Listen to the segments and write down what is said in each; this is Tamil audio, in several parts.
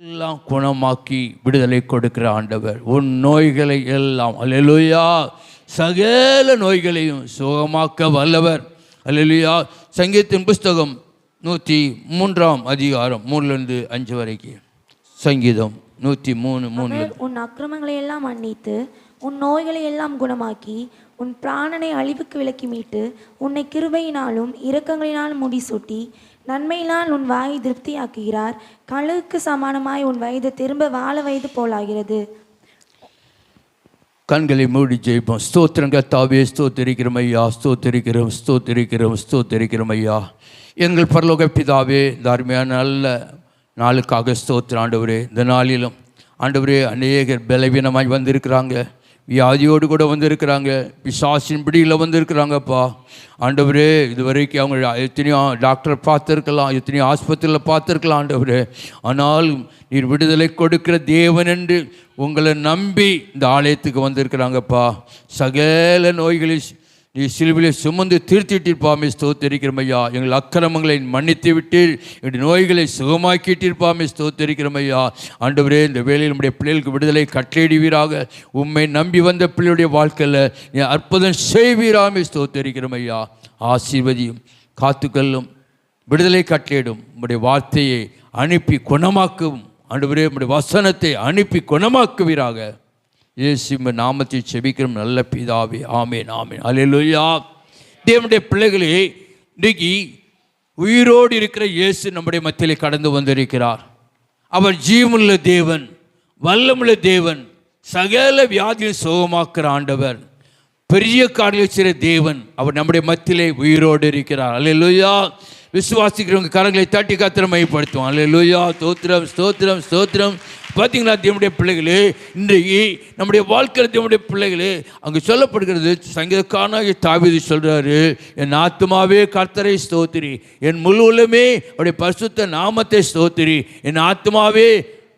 எல்லாம் குணமாக்கி விடுதலை கொடுக்கிற ஆண்டவர். உன் நோய்களை எல்லாம் அல்லேலூயா சகல நோய்களையும் சுகமாக்க வல்லவர். அல்லேலூயா. சங்கீதத்தின் புஸ்தகம் 103 அதிகாரம் 3-5 வரைக்கும். சங்கீதம் 103:3. உன் அக்கிரமங்களை எல்லாம் மன்னித்து உன் நோய்களை எல்லாம் குணமாக்கி உன் பிராணனை அழிவுக்கு விலக்கி மீட்டு உன்னை கிருபையினாலும் இரக்கங்களினாலும் முடிசூட்டி நன்மையினால் உன் வாயை திருப்தியாக்குகிறார். கழுகுக்கு சமானமாய் உன் வயது திரும்ப வாழ வயது போலாகிறது. கண்களை மூடி ஜெயிப்போம். ஸ்தோத்திரம் கர்த்தாவே, ஸ்தோத்திரிக்கிறோம் ஐயா, ஸ்தோத்திரிக்கிறோம், ஸ்தோத்திரிக்கிறோம், ஸ்தோத்திரிக்கிறோம் ஐயா. எங்கள் பரலோக பிதாவே, இந்த அருமையான நல்ல நாளுக்காக ஸ்தோத்திரம் ஆண்டவரே. இந்த நாளிலும் ஆண்டவரே அநேகர் பலவீனமாய் வந்திருக்கிறாங்க, வியாதியோடு கூட வந்திருக்கிறாங்க, பிசாசின் பிடியில் வந்திருக்கிறாங்கப்பா ஆண்டவரே. இது வரைக்கும் அவங்க எத்தனையோ டாக்டர் பார்த்துருக்கலாம், எத்தனையோ ஆஸ்பத்திரியில் பார்த்துருக்கலாம் ஆண்டவரே. ஆனாலும் நீர் விடுதலை கொடுக்கிற தேவன் என்று உங்களை நம்பி இந்த ஆலயத்துக்கு வந்திருக்கிறாங்கப்பா. சகல நோய்களை நீ சிலுவிலே சுமந்து தீர்த்திட்டிருப்பாமே ஸ்தோத்திரிக்கிறோம் ஐயா. எங்கள் அக்கிரமங்களை மன்னித்து விட்டு எங்கள் நோய்களை சுகமாக்கிட்டிருப்பாமே ஸ்தோத்திரிக்கிறோம் ஐயா. ஆண்டவரே, இந்த வேளையில் நம்முடைய பிள்ளைகளுக்கு விடுதலை கட்டளையிடுவீராக. உம்மை நம்பி வந்த பிள்ளையுடைய வாழ்க்கையில் நீ அற்புதம் செய்வீராமே ஸ்தோத்திரிக்கிறோம் ஐயா. ஆசீர்வதியும் காத்துக்கல்லும் விடுதலை கட்டளையிடும் உம்முடைய வார்த்தையை அனுப்பி குணமாக்கும் ஆண்டவரே. உம்முடைய வசனத்தை அனுப்பி குணமாக்குவீராக. இயேசுவின் நாமத்தை செபிக்கிறோம் நல்ல பிதாவே, ஆமென், ஆமென், அல்லேலூயா. தேவனுடைய பிள்ளைகளே, இன்றைக்கு உயிரோடு இருக்கிற இயேசு நம்முடைய மத்தியிலே கடந்து வந்திருக்கிறார். அவர் ஜீவனுள்ள தேவன், வல்லமுள்ள தேவன், சகல வியாதியை சுகமாக்குற ஆண்டவர், பெரிய காரியங்களை செய்கிற தேவன். அவர் நம்முடைய மத்தியிலே உயிரோடு இருக்கிறார். அல்லேலூயா. விசுவாசிக்கிறவங்க கரங்களை தட்டி கர்த்தரை மையப்படுத்துவோம். அல்லேலூயா. ஸ்தோத்திரம், ஸ்தோத்திரம், ஸ்தோத்திரம். பார்த்தீங்களா தேவனுடைய பிள்ளைகளே, இன்றைக்கு நம்முடைய வாழ்க்கையில் தேவனுடைய பிள்ளைகளே அங்கே சொல்லப்படுகிறது. சங்கீதக்காரனாகிய தாவீது சொல்கிறாரு, என் ஆத்துமாவே கர்த்தரை ஸ்தோத்திரி, என் முழு உள்ளமே அவருடைய பரிசுத்த நாமத்தை ஸ்தோத்திரி, என் ஆத்துமாவே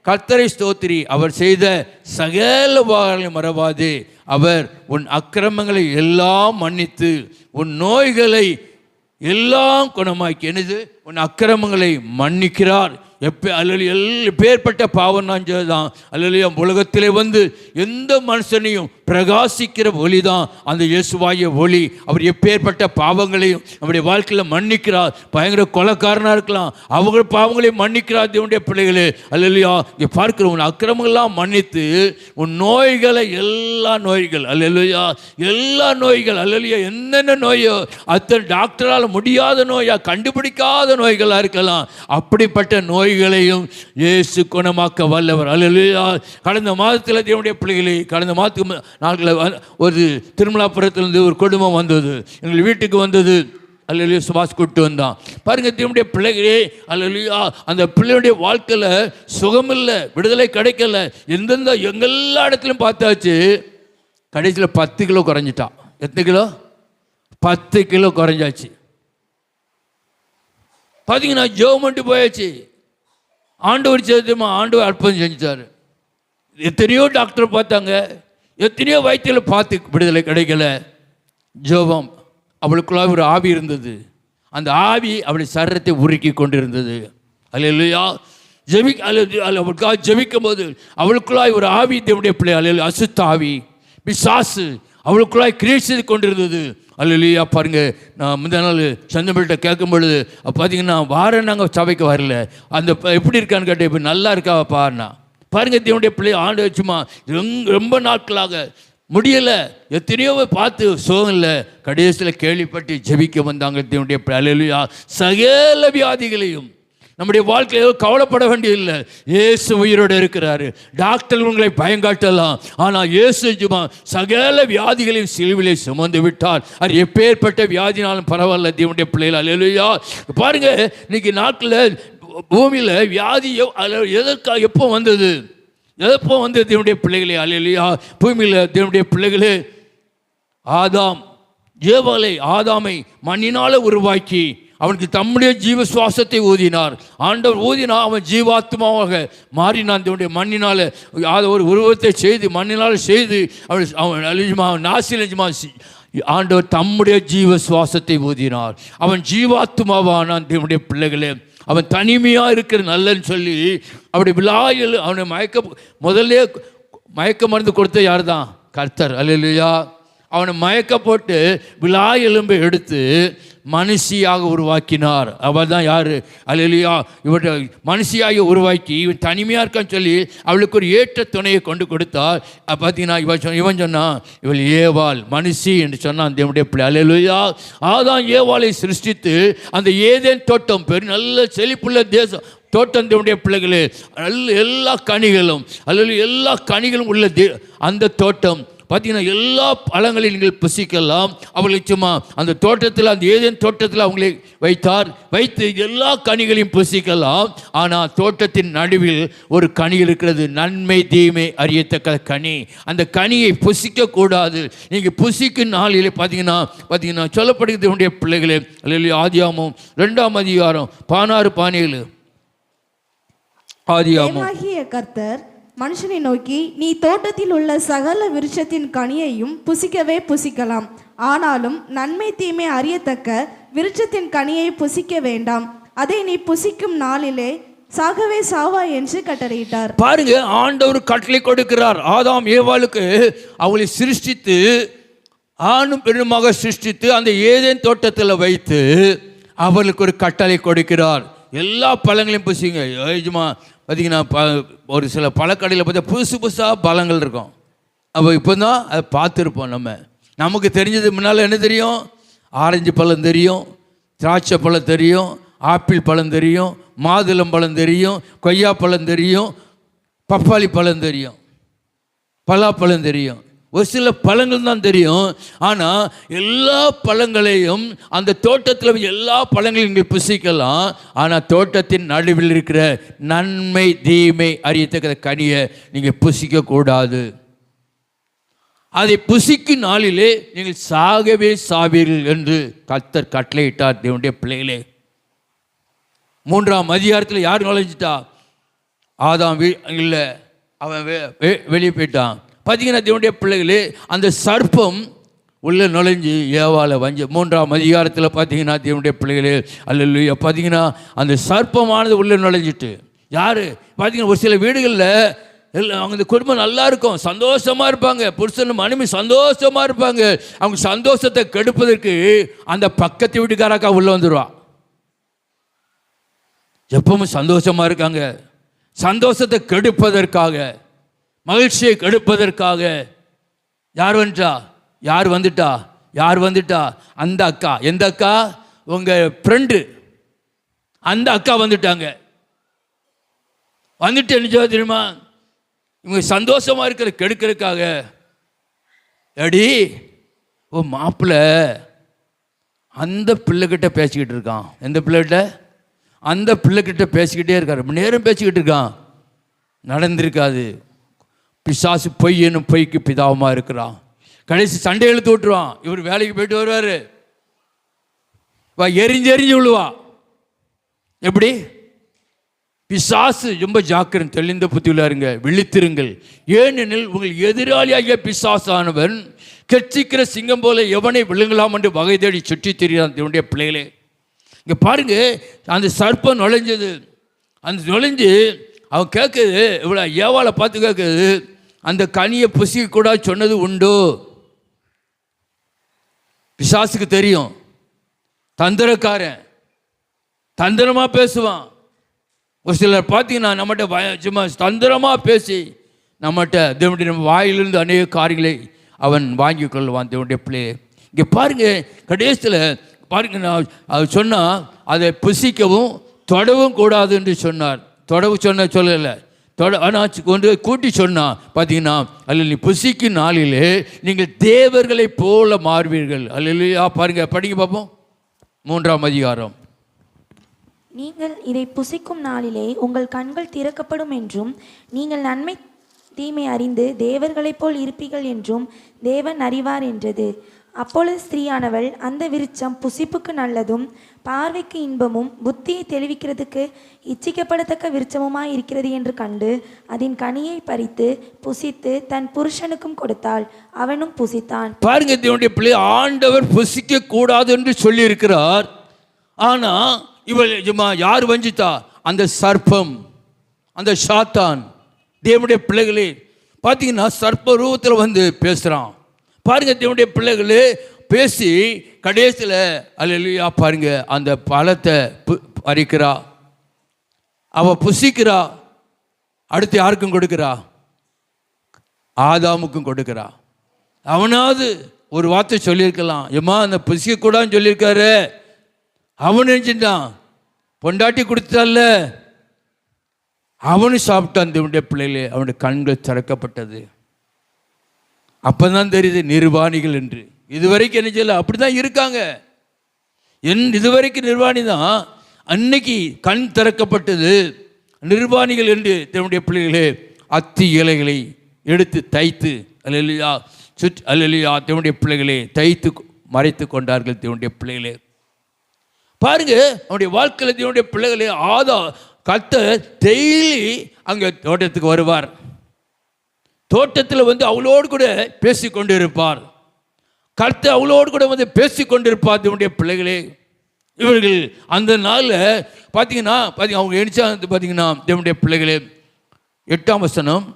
கர்த்தரை ஸ்தோத்திரி, அவர் செய்த சகல உபகாரங்களை மறவாதே, அவர் உன் அக்கிரமங்களை எல்லாம் மன்னித்து உன் நோய்களை எல்லாம் குணமாக்கி என்னது உன் அக்கிரமங்களை மன்னிக்கிறார். எப்பேற்பட்ட பாவம் தான் அல்லையா. உலகத்திலே வந்து எந்த மனுஷனையும் பிரகாசிக்கிற ஒளி தான் அந்த இயேசுவாய ஒளி. அவர் எப்பேற்பட்ட பாவங்களையும் நம்முடைய வாழ்க்கையில் மன்னிக்கிறார். பயங்கர கொலைக்காரனாக இருக்கலாம், அவங்க பாவங்களையும் மன்னிக்கிறார் தேவனுடைய பிள்ளைகளே. அல்லையா. இங்கே பார்க்கிற உன் அக்கிரமங்கள்லாம் மன்னித்து உன் நோய்களை எல்லா நோய்கள் அல்லையா, எல்லா நோய்கள் அல்லையா, என்னென்ன நோயோ அத்தனை டாக்டரால் முடியாத நோயா, கண்டுபிடிக்காத நோய்களாக இருக்கலாம், அப்படிப்பட்ட நோய்களையும் இயேசு குணமாக்க வல்லவர். அல்லேலூயா. கடந்த மாதத்தில் தேவனுடைய பிள்ளைகளே, கடந்த மாதத்துக்கு நாட்களில் ஒரு திருமலாபுரத்திலிருந்து ஒரு குடும்பம் வந்தது, எங்கள் வீட்டுக்கு வந்தது. அல்லேலூயா. சுபாஷ் கூட்டு வந்தான். பாருங்க தேவனுடைய பிள்ளைகளே, அல்லேலூயா. அந்த பிள்ளையுடைய வாழ்க்கையில் சுகம் இல்லை, விடுதலை கிடைக்கல. எந்தெந்த எல்லா இடத்துலையும் பார்த்தாச்சு. கடைசியில் 10 கிலோ குறைஞ்சிட்டான். எத்தனை கிலோ? 10 கிலோ குறைஞ்சாச்சு. பார்த்தீங்கன்னா ஜெபம் போயாச்சு. ஆண்டவர் சேர்த்துமா, ஆண்டவர் அற்புதம் செஞ்சுட்டார். எத்தனையோ டாக்டர் பார்த்தாங்க, எத்தனையோ வைத்தியில் பார்த்து விடுதலை கிடைக்கல. ஜெபம், அவளுக்குள்ள ஒரு ஆவி இருந்தது. அந்த ஆவி அவளுடைய சரீரத்தை உருக்கி கொண்டிருந்தது. அல்லேலூயா. அவளுக்காக ஜெபிக்கும் போது அவளுக்குள்ளாய் ஒரு ஆவி தேவனுடைய பிள்ளை அல்ல அசுத்த ஆவி பிசாசு அவளுக்குள்ளாய் கிரியேட் செய்து கொண்டிருந்தது. அல்லேலூயா. பாருங்க, நான் முந்தின நாள் சந்தமிழ்கிட்ட கேட்கும் பொழுது பார்த்தீங்கன்னா வாரம் நாங்கள் சபைக்கு வரல, அந்த எப்படி இருக்கான்னு கேட்டேன். இப்போ நல்லா இருக்காவா பாருண்ணா. பாருங்க தேவனுடைய பிள்ளை ஆண்டு வச்சுமா ரொம்ப நாட்களாக முடியலை, எத்தனையோ பார்த்து சுகம் இல்லை. கடைசியில் கேள்விப்பட்டு ஜெபிக்க வந்தாங்க தேவனுடைய பிள்ளை. அல்லேலூயா. சகல வியாதிகளையும் நம்முடைய வாழ்க்கையில் கவலைப்பட வேண்டியதில்லை. இயேசு உயிரோடு இருக்கிறாரு. டாக்டர் உங்களை பயங்காட்டலாம், ஆனால் இயேசு சகல வியாதிகளையும் சிலுவிலே சுமந்து விட்டார். அது எப்பேற்பட்ட வியாதினாலும் பரவாயில்ல தேவனுடைய பிள்ளைகள். அல்லேலூயா. பாருங்க, இன்னைக்கு நாட்களில் பூமியில் வியாதி எதற்காக எப்போ வந்தது தேவனுடைய பிள்ளைகளே. அல்லேலூயா. பூமியில் தேவனுடைய பிள்ளைகளே, ஆதாமை மண்ணினால உருவாக்கி அவனுக்கு தம்முடைய ஜீவ சுவாசத்தை ஊதினார். ஆண்டவர் ஊதினா அவன் ஜீவாத்மாவாக மாறினான். தேவனுடைய மண்ணினால் ஒரு உருவத்தை செய்து மண்ணினால் செய்து அவன் நாசில் ஆண்டவர் தம்முடைய ஜீவ சுவாசத்தை ஊதினார். அவன் ஜீவாத்மாவானான். தேவனுடைய பிள்ளைகளே, அவன் தனிமையாக இருக்கிற நல்லன்னு சொல்லி அப்படி விழாயில் அவனை முதல்ல மயக்க மருந்து கொடுத்த யார் தான்? கர்த்தர். அல்லேலூயா. அவனை மயக்க போட்டு விழா எலும்பை எடுத்து மனுஷியாக உருவாக்கினார். அவள் தான் யார்? அல்லேலூயா. இவன் மனுஷியாக உருவாக்கி இவன் தனிமையாக இருக்கான்னு சொல்லி அவளுக்கு ஒரு ஏற்ற துணையை கொண்டு கொடுத்தார். பார்த்தீங்கன்னா இவன் சொன்னான், இவள் ஏவாள் மனுஷி என்று சொன்னான் தேவனுடைய பிள்ளை. அல்லேலூயா. ஆதான் ஏவாளை சிருஷ்டித்து அந்த ஏதேன் தோட்டம் நல்ல செழிப்புள்ள தேசம் தோட்டம் தேவனுடைய பிள்ளைகளே, எல்லா கனிகளும் எல்லா கனிகளும் உள்ள அந்த தோட்டம் பார்த்தீங்கன்னா எல்லா பழங்களையும் நீங்கள் புசிக்கலாம். அவர்களுக்கு சும்மா அந்த தோட்டத்தில், அந்த ஏதேன் தோட்டத்தில் அவங்களை வைத்து எல்லா கனிகளையும் புசிக்கலாம். ஆனால் தோட்டத்தின் நடுவில் ஒரு கனி இருக்கிறது, நன்மை தீமை அறியத்தக்க கனி. அந்த கனியை புசிக்க கூடாது. நீங்கள் புசிக்கும் நாளிலே பார்த்தீங்கன்னா சொல்லப்படுகிறது என்னுடைய பிள்ளைகளே. ஆதியாகமம் 2ஆம் அதிகாரம் 16-17. ஆதியாகமம். கர்த்தர் மனுஷனை நோக்கி, நீ தோட்டத்தில் உள்ள சகல விருட்சத்தின் கனியையும் புசிக்கவே புசிக்கலாம், ஆனாலும் நன்மை தீமை அறியத்தக்க விருட்சத்தின் கனியை புசிக்க வேண்டாம், அதை நீ புசிக்கும் நாளிலே சாகவே சாவா என்று கட்டளையிட்டார். பாருங்க, ஆண்டவர் கட்டளை கொடுக்கிறார். ஆதாம் ஏவாளுக்கு அவளை சிருஷ்டித்து ஆணும் பெண்ணுமாக சிருஷ்டித்து அந்த ஏதேன் தோட்டத்தில் வைத்து அவளுக்கு ஒரு கட்டளை கொடுக்கிறார். எல்லா பழங்களையும் புசிங்க. ஏஜுமா பார்த்தீங்கன்னா ஒரு சில பழக்கடையில் பார்த்தா புதுசாக பழங்கள் இருக்கும். அப்போ இப்போ தான் அதை பார்த்துருப்போம். நமக்கு தெரிஞ்சது முன்னால் என்ன தெரியும்? ஆரஞ்சு பழம் தெரியும், திராட்சை பழம் தெரியும், ஆப்பிள் பழம் தெரியும், மாதுளம் பழம் தெரியும், கொய்யா பழம் தெரியும், பப்பாளி பழம் தெரியும், பலாப்பழம் தெரியும். ஒரு சில பழங்கள் தான் தெரியும். ஆனால் எல்லா பழங்களையும் அந்த தோட்டத்தில் எல்லா பழங்களையும் நீங்கள் புசிக்கலாம். ஆனால் தோட்டத்தின் நடுவில் இருக்கிற நன்மை தீமை அறியத்தக்க கனியை நீங்கள் புசிக்கக்கூடாது. அதை புசிக்கும் நாளிலே நீங்கள் சாகவே சாவீர்கள் என்று கர்த்தர் கட்டளையிட்டார். தேவனுடைய பிள்ளைகளே, 3ஆம் அதிகாரத்தில் யார் நுழைஞ்சிட்டா? ஆதாம் இல்லை, அவன் வெளியே போயிட்டான். பார்த்தீங்கன்னா தேவனுடைய பிள்ளைகளே, அந்த சர்ப்பம் உள்ளே நுழைஞ்சி ஏவாளை 3ஆம் அதிகாரத்தில் பார்த்தீங்கன்னா தேவனுடைய பிள்ளைகளே, அல்லேலூயா, பார்த்தீங்கன்னா அந்த சர்ப்பமானது உள்ளே நுழைஞ்சிட்டு யார் பார்த்தீங்கன்னா ஒரு சில வீடுகளில் அவங்க குடும்பம் நல்லா இருக்கும், சந்தோஷமாக இருப்பாங்க, புருஷன் மனைவி சந்தோஷமாக இருப்பாங்க. அவங்க சந்தோஷத்தை கெடுப்பதற்கு அந்த பக்கத்து வீட்டுக்காராக்கா உள்ளே வந்துடுவான். எப்பவும் சந்தோஷமாக இருக்காங்க, சந்தோஷத்தை கெடுப்பதற்காக, மகிழ்ச்சியை கெடுப்பதற்காக யார் வந்துட்டா? அந்த அக்கா. எந்த அக்கா? உங்கள் ஃப்ரெண்டு. அந்த அக்கா வந்துட்டாங்க. வந்துட்டு என்ன தெரியுமா? இவங்க சந்தோஷமாக இருக்கிற கெடுக்கிறதுக்காக, எடி ஓ மாப்பிள்ளை அந்த பிள்ளைகிட்ட பேசிக்கிட்டு இருக்கான். எந்த பிள்ளைகிட்ட? அந்த பிள்ளைகிட்ட பேசிக்கிட்டே இருக்கார். ரொம்ப நேரம் பேசிக்கிட்டு இருக்கான். நடந்திருக்காது. பிசாசு பொய் என்னும் பொய்க்கு பிதாவமாக இருக்கிறான். கடைசி சண்டை இழுத்து விட்டுருவான். இவர் வேலைக்கு போயிட்டு வருவார், எரிஞ்சு விழுவா. எப்படி? பிசாசு ரொம்ப ஜாக்கிரம், தெளிந்த புத்தியுள்ள இருங்க, விழித்திருங்கள். ஏனெனில் உங்கள் எதிராளியாகிய பிசாசானவன் கெச்சிக்கிற சிங்கம் போல எவனை விழுங்கலாம் என்று வகை தேடி சுற்றி திரியான். என்னுடைய பிள்ளைகளே, இங்கே பாருங்க, அந்த சர்ப்பம் நுழைஞ்சது. அந்த நுழைஞ்சு அவன் கேட்குது, இவ்வளோ ஏவாளை பார்த்து கேட்குது, அந்த கனியை புசிக்கூடாது சொன்னது உண்டோ? பிசாசுக்கு தெரியும், தந்திரக்காரன், தந்திரமாக பேசுவான். ஒரு சிலர் பார்த்தீங்கன்னா நம்மகிட்ட சும்மா தந்திரமாக பேசி நம்மகிட்ட நம்ம வாயிலிருந்து அநேக காரியங்களை அவன் வாங்கி கொள்வான். தேவனுடைய பிள்ளை, இங்கே பாருங்க, கடைசியில் பாருங்க, நான் சொன்னால் அதை புசிக்கவும் தொடவும் கூடாது என்று சொன்னார். தொடவு சொல்லலை, ஆனால் கொண்டு கூட்டி சொன்னா. பார்த்தீங்கன்னா அல்ல, நீ புசிக்கும் நாளிலே நீங்கள் தேவர்களை போல மாறுவீர்கள். அல்ல, பாருங்க, படிங்க பார்ப்போம். 3ஆம் அதிகாரம். நீங்கள் இதை புசிக்கும் நாளிலே உங்கள் கண்கள் திறக்கப்படும் என்றும் நீங்கள் நன்மை தீமை அறிந்து தேவர்களைப் போல் இருப்பீர்கள் என்றும் தேவன் அறிவார் என்றது. அப்பொழுது ஸ்திரீயானவள், அந்த விருட்சம் புசிப்புக்கு நல்லதும் பார்வைக்கு இன்பமும் புத்தியை தெளிவிக்கிறதுக்கு இச்சிக்கப்படத்தக்க விருட்சமுமாய் இருக்கிறது என்று கண்டு அதன் கனியை பறித்து புசித்து தன் புருஷனுக்கும் கொடுத்தாள். அவனும் புசித்தான். பாருங்க, தேவனுடைய பிள்ளை, ஆண்டவர் புசிக்க கூடாது என்று சொல்லி இருக்கிறார். ஆனா இவள் யார் வஞ்சித்தா? அந்த சர்ப்பம், அந்த சாத்தான். தேவனுடைய பிள்ளைகளே பார்த்தீங்கன்னா சர்ப்ப ரூபத்தில் வந்து பேசுகிறான். பாருங்க, தேவனுடைய பிள்ளைகளே பேசி கடைசியில் அல்லேலூயா பாருங்க, அந்த பழத்தை பறிக்கிறா, அவ புசிக்கிறா. அடுத்து யாருக்கும் கொடுக்கிறா? ஆதாமுக்கும் கொடுக்கிறா. அவனாவது ஒரு வார்த்தை சொல்லியிருக்கலாம், ஏம்மா அந்த புசிக்கக்கூடாதுன்னு சொல்லியிருக்காரு. அவன் நினைச்சிட்டான், பொண்டாட்டி கொடுத்தால, அவனும் சாப்பிட்டான். தேவனுடைய பிள்ளைகளே, அவனுடைய கண்கள் திறக்கப்பட்டது. அப்பதான் தெரியுது நிர்வாணிகள் என்று. இதுவரைக்கும் என்ன செய்யல, அப்படிதான் இருக்காங்க. இதுவரைக்கும் நிர்வாணி தான். அன்னைக்கு கண் திறக்கப்பட்டது. நிர்வாணிகள் என்று தேவனுடைய பிள்ளைகளே அத்தி இலைகளை எடுத்து தைத்து அல்லேலூயா அல்லேலூயா தேவனுடைய பிள்ளைகளே தைத்து மறைத்து கொண்டார்கள். தேவனுடைய பிள்ளைகளே பாருங்க, அவனுடைய வாழ்க்கையில் தேவனுடைய பிள்ளைகளே கர்த்தர் டெய்லி அங்கே தோட்டத்துக்கு வருவார். தோட்டத்தில் வந்து அவளோடு கூட பேசி கொண்டு இருப்பார். கர்த்தர் அவளோடு கூட வந்து பேசி கொண்டிருப்பார். தேவனுடைய பிள்ளைகளே, இவர்கள் அந்த நாளில் பார்த்தீங்கன்னா அவங்க எழுச்சா பார்த்தீங்கன்னா தேவனுடைய பிள்ளைகளே 8ஆம் வசனம்,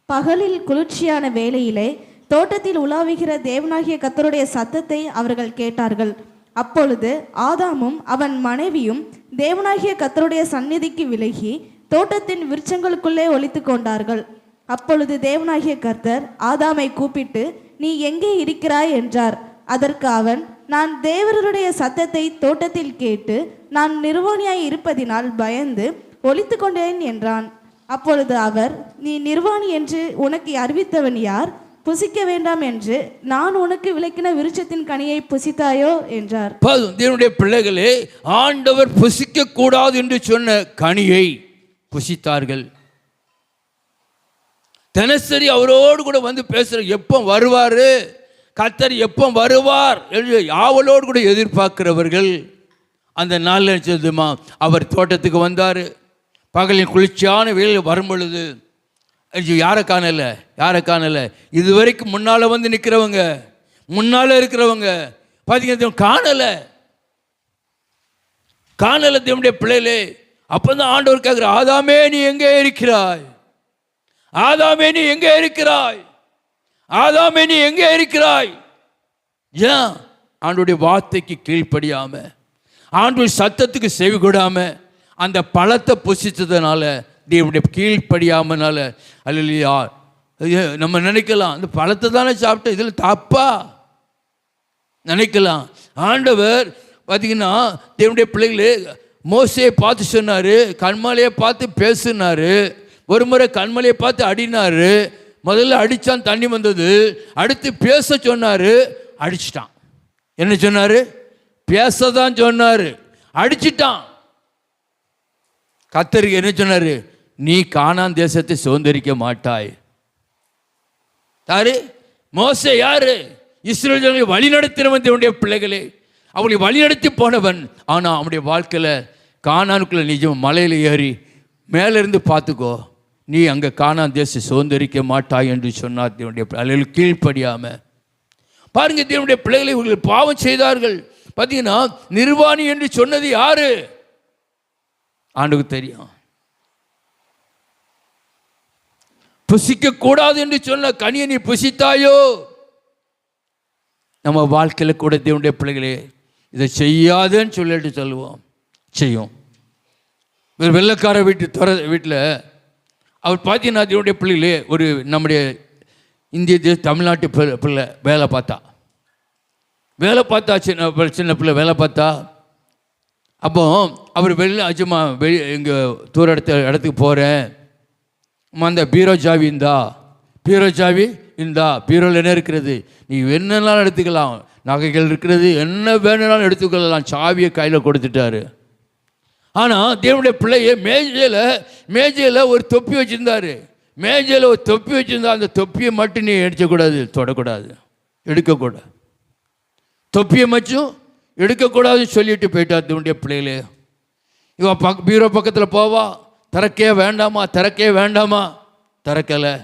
பகலில் குளிர்ச்சியான வேளையிலே தோட்டத்தில் உலாவுகிற தேவனாகிய கர்த்தருடைய சத்தத்தை அவர்கள் கேட்டார்கள். அப்பொழுது ஆதாமும் அவன் மனைவியும் தேவனாகிய கர்த்தருடைய சந்நிதிக்கு விலகி தோட்டத்தின் விருட்சங்களுக்குள்ளே ஒளித்து கொண்டார்கள். அப்பொழுது தேவனாகிய கர்த்தர் ஆதாமை கூப்பிட்டு, நீ எங்கே இருக்கிறாய் என்றார். அதற்கு அவன், நான் தேவருடைய சத்தத்தை தோட்டத்தில் கேட்டு நான் நிர்வாணியாய் இருப்பதினால் பயந்து ஒளித்து கொண்டேன் என்றான். அப்பொழுது அவர், நீ நிர்வாணி என்று உனக்கு அறிவித்தவன் யார்? புசிக்க வேண்டாம் என்று நான் உனக்கு விளக்கின விருட்சத்தின் கனியை புசித்தாயோ என்றார். தேவனுடைய பிள்ளைகளே, ஆண்டவர் புசிக்க கூடாது என்று சொன்ன கனியை புசித்தார்கள். தினசரி அவரோடு கூட வந்து பேசுற, எப்போ வருவாரு கர்த்தர், எப்போ வருவார் என்று ஆவலோடு கூட எதிர்பார்க்கிறவர்கள். அந்த நாளில் சொல்லுமா, அவர் தோட்டத்துக்கு வந்தார். பகலின் குளிர்ச்சியான வேளையில் வரும் பொழுது யாரை காணலை? இது வரைக்கும் முன்னால் வந்து நிற்கிறவங்க, முன்னால் இருக்கிறவங்க பார்த்தீங்கன்னா காணலை தேவனுடைய பிள்ளைகளே. அப்போ தான் ஆண்டவர் கேட்குற, ஆதாமே நீ எங்கே இருக்கிறாய்? ஆதாமே நீ எங்கே இருக்கிறாய்? ஆதாமே நீ எங்கே இருக்கிறாய்? ஏன் ஆண்டவருடைய வார்த்தைக்கு கீழ்ப்படியாம, ஆண்டவருடைய சத்தத்துக்கு செவி கொடாம அந்த பழத்தை புசித்ததுனால, தேவனுடைய கீழ்ப்படியாமனால அல்லேலூயா நம்ம நினைக்கலாம், அந்த பழத்தை தானே சாப்பிட்ட, இதில் தப்பா நினைக்கலாம். ஆண்டவர் பார்த்தீங்கன்னா தேவனுடைய பிள்ளைகளே மோசையை பார்த்து சொன்னார், கண்மலையை பார்த்து பேசுனார். ஒரு முறை கண்மலையை பார்த்து அடினார். முதல்ல அடித்தான், தண்ணி வந்தது. அடுத்து பேச சொன்னார், அடிச்சிட்டான். என்ன சொன்னார்? பேச தான் சொன்னார், அடிச்சிட்டான். கர்த்தருக்கு என்ன சொன்னார்? நீ கானான் தேசத்தை சுதந்தரிக்க மாட்டாய். யாரு? மோசே யாரு? இஸ்ரவேல் ஜனங்களை வழி நடத்தினவன் தேவனுடைய பிள்ளைகளே. அவளை வழி நடத்தி போனவன். ஆனால் அவனுடைய வாழ்க்கையில் கானானுக்குள்ள நிஜம் மலையில் ஏறி மேலிருந்து பார்த்துக்கோ, நீ அங்கே கானான் தேசத்தை சுதந்தரிக்க மாட்டாய் என்று சொன்னார் தேவனுடைய பிள்ளைகள். கீழ்ப்படியாம பாருங்க, தேவனுடைய பிள்ளைகளை இவர்கள் பாவம் செய்தார்கள். பார்த்தீங்கன்னா நிர்வாணி என்று சொன்னது யாரு? ஆண்டுக்கு தெரியும். புசிக்க கூடாது என்று சொன்ன கனியை நீ புசித்தாயோ? நம்ம வாழ்க்கையில் கூட தேவனுடைய பிள்ளைகளே இதை செய்யாதுன்னு சொல்லிட்டு சொல்லுவோம், செய்யும். வெள்ளைக்கார வீட்டில் அவர் பார்த்தீங்கன்னா தேவனுடைய பிள்ளைகளே ஒரு நம்முடைய இந்திய தமிழ்நாட்டு பிள்ளை வேலை பார்த்தா சின்ன பிள்ளை வேலை பார்த்தா. அப்போ அவர் அஜமா இங்கே தூர இடத்துக்கு போகிறேன், அந்த பீரோ சாவி இந்தா பீரோவில் என்ன இருக்கிறது, நீ என்னென்னாலும் எடுத்துக்கலாம், நகைகள் இருக்கிறது, என்ன வேணும்னாலும் எடுத்துக்கலாம். சாவியை கையில் கொடுத்துட்டாரு. ஆனால் தேவனுடைய பிள்ளையை மேஜையில் ஒரு தொப்பி வச்சுருந்தாரு. மேஜையில் ஒரு தொப்பி வச்சுருந்தா, அந்த தொப்பியை மட்டும் நீ எடுக்கக்கூடாது, தொடக்கூடாது, எடுக்கக்கூடாது. தொப்பியை மச்சும் எடுக்கக்கூடாதுன்னு சொல்லிட்டு போயிட்டா தேவனுடைய பிள்ளைகளே. இவன் பீரோ பக்கத்தில் போவா, திறக்கே வேண்டாமா, திறக்கே வேண்டாமா, திறக்கலை.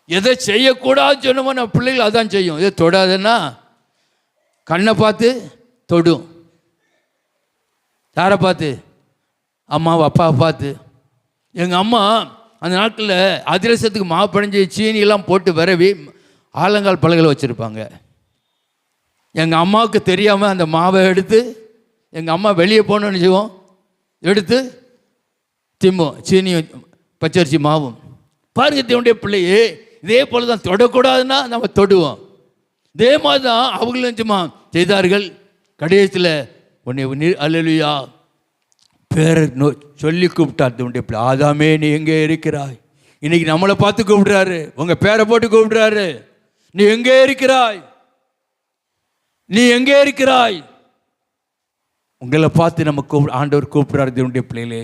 எதை செய்யக்கூடாதுன்னு சொன்னோமோ நம்ம பிள்ளைகள் அதான் செய்யும். எதை தொடாதுன்னா கண்ணை பார்த்து தொடும். யாரை பார்த்து? அம்மாவை அப்பாவை பார்த்து. எங்கள் அம்மா அந்த நாட்களில் அதிரசத்துக்கு மாவு படைஞ்சி சீனியெல்லாம் போட்டு விரவி ஆலங்கால் பலகையில் வச்சுருப்பாங்க. எங்கள் அம்மாவுக்கு தெரியாமல் அந்த மாவை எடுத்து எங்கள் அம்மா வெளியே போகணுன்னு செய்வோம், எடுத்து திம்போம், சீனியும் பச்சரிசி மாவும். பாருங்க தேவனுடைய பிள்ளையே, இதே போல தான் தொடக்கூடாதுன்னா நம்ம தொடுவோம். இதே மாதிரி தான் அவங்களும் நிச்சயமா செய்தார்கள். கடைசியில் உன்னை அல்லேலூயா பேரை சொல்லி கூப்பிட்டார் தேவனுடைய பிள்ளை. ஆதாமே நீ எங்கே இருக்கிறாய்? இன்னைக்கு நம்மளை பார்த்து கூப்பிடுறாரு, உங்கள் பேரை போட்டு கூப்பிடுறாரு. நீ எங்கே இருக்கிறாய்? நீ எங்கே இருக்கிறாய்? உங்களை பார்த்து நம்ம ஆண்டவர் கூப்பிடுறாரு தேவனுடைய பிள்ளைகளே.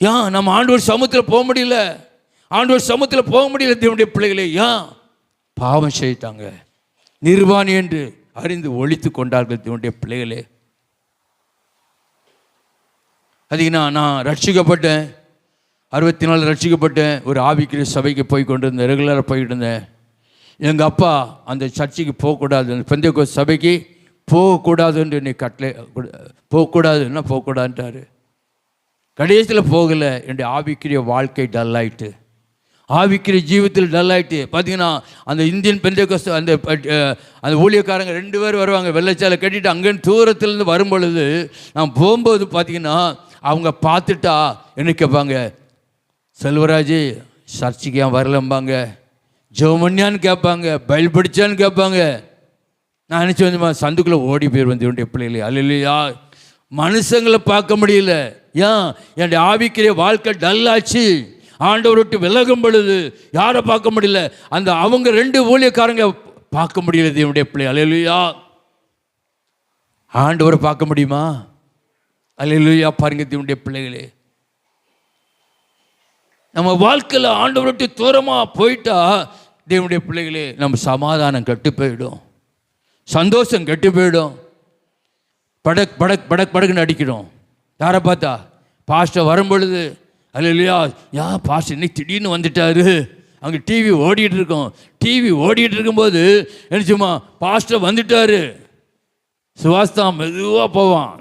ஏன் நம்ம ஆண்டவர் சமூகத்தில் போக முடியல? ஆண்டவர் சமூகத்தில் போக முடியல தேவனுடைய பிள்ளைகளே. ஏன்? பாவம் செய்தாங்க, நிர்வாணி என்று அறிந்து ஒழித்து கொண்டார்கள் தேவனுடைய பிள்ளைகளே. அதுக்கு நான் ரட்சிக்கப்பட்டேன், 64 ரட்சிக்கப்பட்டேன். ஒரு ஆவிக்குரிய சபைக்கு போய் கொண்டு இருந்தேன், ரெகுலராக போய்கிட்டு இருந்தேன். எங்கள் அப்பா அந்த சர்ச்சுக்கு போகக்கூடாது, அந்த பெந்தேகோஸ்து சபைக்கு போகக்கூடாதுன்னு என்னை கட்டளை, போகக்கூடாதுன்னா போகக்கூடாதுன்ட்டார். கடைசியில் போகலை. என்னுடைய ஆவிக்குரிய வாழ்க்கை டல் ஆகிட்டு, ஆவிக்குரிய ஜீவத்தில் டல் ஆகிட்டு. பார்த்தீங்கன்னா அந்த இந்தியன் பெந்தேகோஸ்து அந்த ஊழியக்காரங்க 2 பேர் வருவாங்க, வெள்ளைச்சாலை கட்டிட்டு. அங்கேருந்து தூரத்துலேருந்து வரும்பொழுது நான் போகும்போது பார்த்தீங்கன்னா அவங்க பார்த்துட்டா என்ன கேட்பாங்க, செல்வராஜ் சர்ச்சுக்கு ஏன் வரலம்பாங்க, ஜெவமன்யான்னு கேட்பாங்க, பைல் படித்தான்னு கேட்பாங்க. நான் நினச்சி வந்து சந்துக்குள்ளே ஓடி போயிடுவேன் தேவனுடைய பிள்ளைகளே. அல்லேலூயா. மனுஷங்களை பார்க்க முடியல. ஏன்? என்னுடைய ஆவிக்குரிய வாழ்க்கை டல்லாச்சு. ஆண்டவர் விட்டு விலகும் பொழுது யாரை பார்க்க முடியல? அந்த அவங்க 2 ஊழியக்காரங்க பார்க்க முடியல தேவனுடைய பிள்ளை. அல்லேலூயா. ஆண்டவரை பார்க்க முடியுமா? அல்லேலூயா. பாருங்க தேவனுடைய பிள்ளைகளே, நம்ம வாழ்க்கையில் ஆண்டவரை விட்டு தூரமாக போயிட்டா தேவனுடைய பிள்ளைகளே, நம்ம சமாதானம் கெட்டு போயிடும், சந்தோஷம் கெட்டு போயிடும். படக் படக் படக் படக்குன்னு அடிக்கணும். யாரை பார்த்தா? பாஸ்டர் வரும்பொழுது அல்லேலூயா, பாஸ்டர் இன்னைக்கு திடீர்னு வந்துட்டாரு. அங்கே டிவி ஓடிட்டு இருக்கோம். டிவி ஓடிட்டு இருக்கும்போது நினச்சுமா பாஸ்டர் வந்துட்டாரு, சுவாஸ் தான் மெதுவாக போவான்,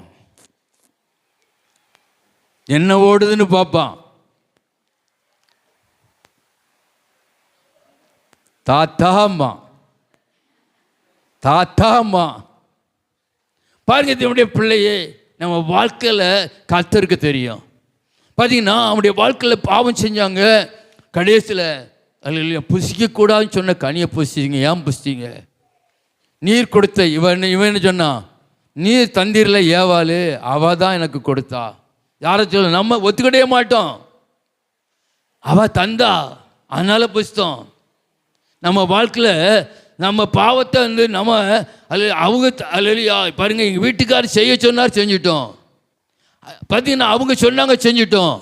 என்ன ஓடுதுன்னு பார்ப்பான். தாத்தா அம்மா, தாத்தா அம்மா. பாருங்க தேவனுடைய பிள்ளையே, நம்ம வாழ்க்கையில் கர்த்தருக்கு தெரியும். பார்த்தீங்கன்னா அவனுடைய வாழ்க்கையில் பாவம் செஞ்சாங்க. கடைசியில் அல்லேலூயா புசிக்கக்கூடாதுன்னு சொன்ன கனியை புசிச்சிங்க. ஏன் புசிச்சிங்க? நீர் கொடுத்த இவன் சொன்னான், நீர் தந்தீரில் ஏவாள், அவள் தான் எனக்கு கொடுத்தா. யாரை சொல்ல? நம்ம ஒத்துக்கிட்டே மாட்டோம். அவள் தந்தா, அதனால புசித்தோம். நம்ம வாழ்க்கையில் நம்ம பாவத்தை வந்து நம்ம அவங்க அல்லேலூயா பாருங்கள், எங்கள் வீட்டுக்காரர் செய்ய சொன்னார், செஞ்சிட்டோம். பார்த்தீங்கன்னா அவங்க சொன்னாங்க, செஞ்சிட்டோம்.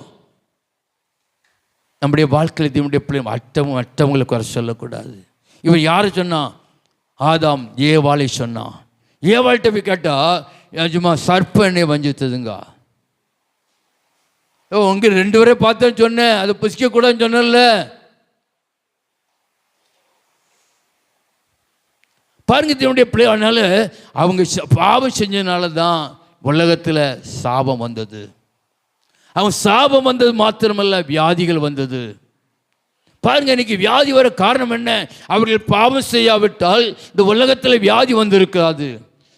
நம்முடைய வாழ்க்கையில் தேவனுடைய பிள்ளை மற்றவங்களை குறை சொல்லக்கூடாது. இவன் யாரை சொன்னான்? ஆதாம் ஏவாளை சொன்னான். ஏவாள்கிட்ட போய் கேட்டால் சும்மா சர்ப்ப என்னை வஞ்சித்ததுங்க. உங்க 2 பேரை பார்த்தேன்னு சொன்னேன், அதை புசிக்கக்கூடாதுன்னு சொன்னல. பாருங்க தேவனுடைய பிள்ளை. அதனால அவங்க பாவம் செஞ்சதுனால தான் உலகத்தில் சாபம் வந்தது. அவன் சாபம் வந்தது மாத்திரமல்ல, வியாதிகள் வந்தது. பாருங்க, இன்னைக்கு வியாதி வர காரணம் என்ன? அவர்கள் பாவம் செய்யாவிட்டால் இந்த உலகத்தில் வியாதி வந்திருக்காது.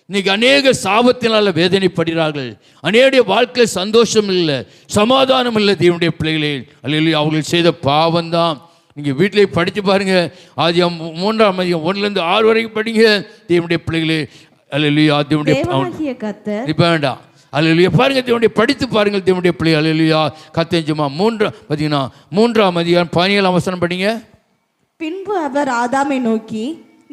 இன்னைக்கு அநேக சாபத்தினால வேதனைப்படுகிறார்கள். அநேக வாழ்க்கையில் சந்தோஷம் இல்லை, சமாதானம் இல்லை தேவனுடைய பிள்ளைகளே. அல்லேலூயா. அவர்கள் செய்த பாவம் தான். நீங்கள் வீட்டிலே படித்து பாருங்கள். ஆதியாகமம் 3ஆம் அதிகாரம் 1லேருந்து 6 வரைக்கும் படிங்க தேவனுடைய பிள்ளைகளே. அல்லேலூயா. தேவனுடைய இப்போ வேண்டாம். அல்லேலூயா. பாருங்க தேவனுடைய படித்து பாருங்கள் தேவனுடைய பிள்ளை. அல்லேலூயா. கத்தேஞ்சமா 3ஆம் அதிகாரம் 17ஆம் வசனம் படிங்க. பின்பு அவர் ஆதாமை நோக்கி,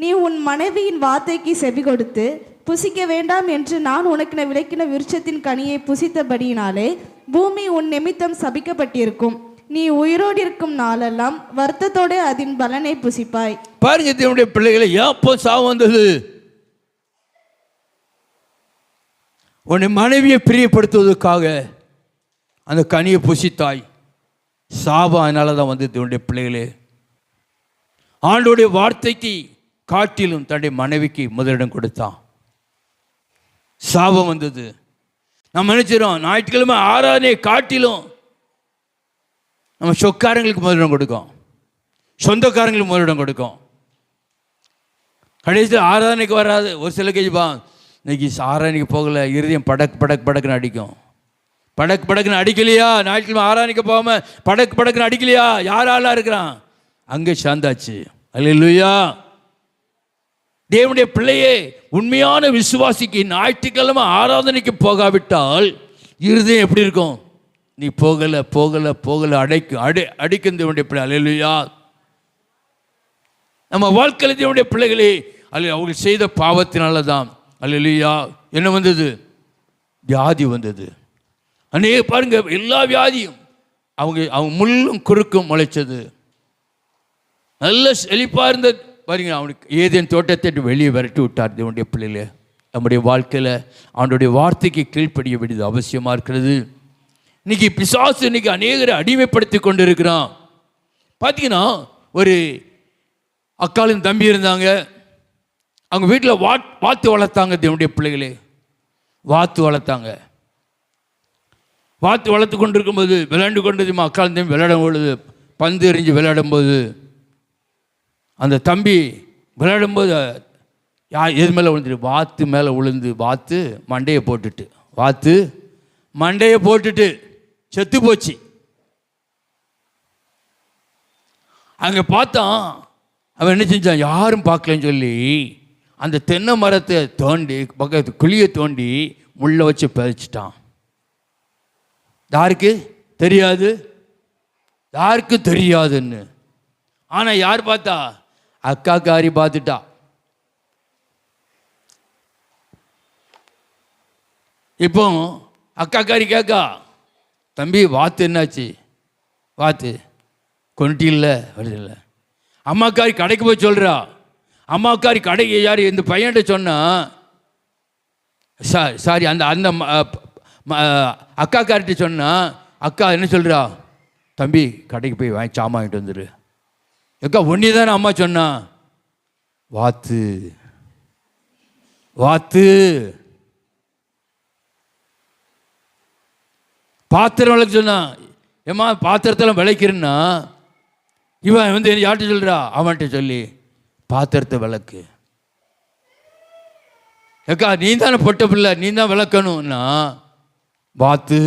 நீ உன் மனைவியின் வார்த்தைக்கு செவி கொடுத்து புசிக்க வேண்டாம் என்று நான் உனக்கு விலக்கின விருட்சத்தின் கனியை புசித்தபடியினாலே பூமி உன் நிமித்தம் சபிக்கப்பட்டிருக்கும். நீ உயிரோடு இருக்கும் நாளெல்லாம் வருத்தத்தோடு அதன் பலனை புசிப்பாய். பாருங்க தேவனுடைய பிள்ளைகளை, எப்போ சாவு வந்தது? உன்னை மனைவியை பிரியப்படுத்துவதற்காக அந்த கனியை புசித்தாய். சாபம் அதனால தான் வந்து தேவனுடைய பிள்ளைகளே. ஆண்டோடைய வார்த்தைக்கு காட்டிலும் தன்னுடைய மனைவிக்கு முதலிடம் கொடுத்தான். சாபம் வந்தது. நம்ம நினைச்சிடும் ஞாயிற்றுக்கிழமை ஆராதனை காட்டிலும் நம்ம சொக்காரங்களுக்கு முதலிடம் கொடுக்கும், சொந்தக்காரங்களுக்கு முதலிடம் கொடுக்கும். கடைசியில் ஆராதனைக்கு வராது. ஒரு சில கேஜிப்பா இன்னைக்கு ஆராதனைக்கு போகலை, இருதயம் படக் படக் படக்குன்னு அடிக்கும். படக் படக்குன்னு அடிக்கலையா? ஞாயிற்றுக்கிழமை ஆராதனைக்கு போகாமல் படக் படக்குன்னு அடிக்கலையா? யார் ஆளாக இருக்கிறான்? அங்கே சாந்தாச்சு. அல்லேலூயா. தேவனுடைய பிள்ளையே, உண்மையான விசுவாசிக்கு ஞாயிற்றுக்கிழமை ஆராதனைக்கு போகாவிட்டால் இருதயம் எப்படி இருக்கும்? நீ போகலை போகலை போகலை அடிக்கும் தேவனுடைய பிள்ளை. அல்லேலூயா. நம்ம வாழ்க்கையில் தேவனுடைய பிள்ளைகளே, அல்ல அவங்க செய்த பாவத்தினால தான் அல்லேலூயா என்ன வந்தது? வியாதி வந்தது. அநேக பாருங்க, எல்லா வியாதியும் அவங்க முள்ளும் குறுக்கும் முளைச்சது. நல்ல செழிப்பாக இருந்த பாருங்க, அவனுக்கு ஏதேன் தோட்டத்தை வெளியே விரட்டி விட்டார் தேவனுடைய பிள்ளைகளே. நம்முடைய வாழ்க்கையில் அவனுடைய வார்த்தைக்கு கீழ்ப்படிய வேண்டியது அவசியமாக இருக்கிறது. இன்னைக்கு பிசாசு இன்னைக்கு அநேகரை அடிமைப்படுத்தி கொண்டு இருக்கிறான். பார்த்தீங்கன்னா, ஒரு அக்காளின் தம்பி இருந்தாங்க. அவங்க வீட்டில் வாத்து வளர்த்தாங்க தேவனுடைய பிள்ளைகளே. வாத்து வளர்த்தாங்க. வாத்து வளர்த்து கொண்டு இருக்கும்போது விளையாண்டு கொண்டு அக்காளின் தம்பி விளையாடும் பொழுது, பந்து எறிஞ்சு விளையாடும்போது அந்த தம்பி விளையாடும்போது எது மேலே விழுந்துட்டு? வாத்து மேலே விழுந்து வாத்து மண்டையை போட்டுட்டு செத்து போச்சு. அங்கே பார்த்தான். அவன் என்ன செஞ்சான்? யாரும் பார்க்கலன்னு சொல்லி அந்த தென்னை மரத்தை தோண்டி பக்கத்து குழியை தோண்டி முள்ள வச்சு பிதைச்சிட்டான். யாருக்கு தெரியாதுன்னு. ஆனால் யார் பார்த்தா? அக்காக்காரி பார்த்துட்டா. இப்போ அக்காக்காரி கேட்கா, தம்பி வாத்து என்னாச்சு? வாத்து கொண்டுட்டில்ல வருதில்ல. அம்மாக்காரி கடைக்கு போய் சொல்கிறா. அம்மாக்காரி கடைக்கு யார் இந்த பையன்கிட்ட சொன்னா, சாரி அந்த அந்த அக்காக்காரிட்ட சொன்னா, அக்கா என்ன சொல்கிறா? தம்பி கடைக்கு போய் சாமான் வாங்கிட்டு வந்துரு. அக்கா ஒன்னி தானே அம்மா சொன்னா. வாத்து பாத்திரம் விளக்க சொன்னா. ஏம்மா பாத்திரத்தெல்லாம் விளக்கிறேன்னா இவன் வந்து யார்கிட்ட சொல்கிறா? அவன்கிட்ட சொல்லி பாத்திரத்தை விளக்கு. ஏக்கா நீ தானே பொட்ட பிள்ளை, நீ தான் விளக்கணும்னா வாத்து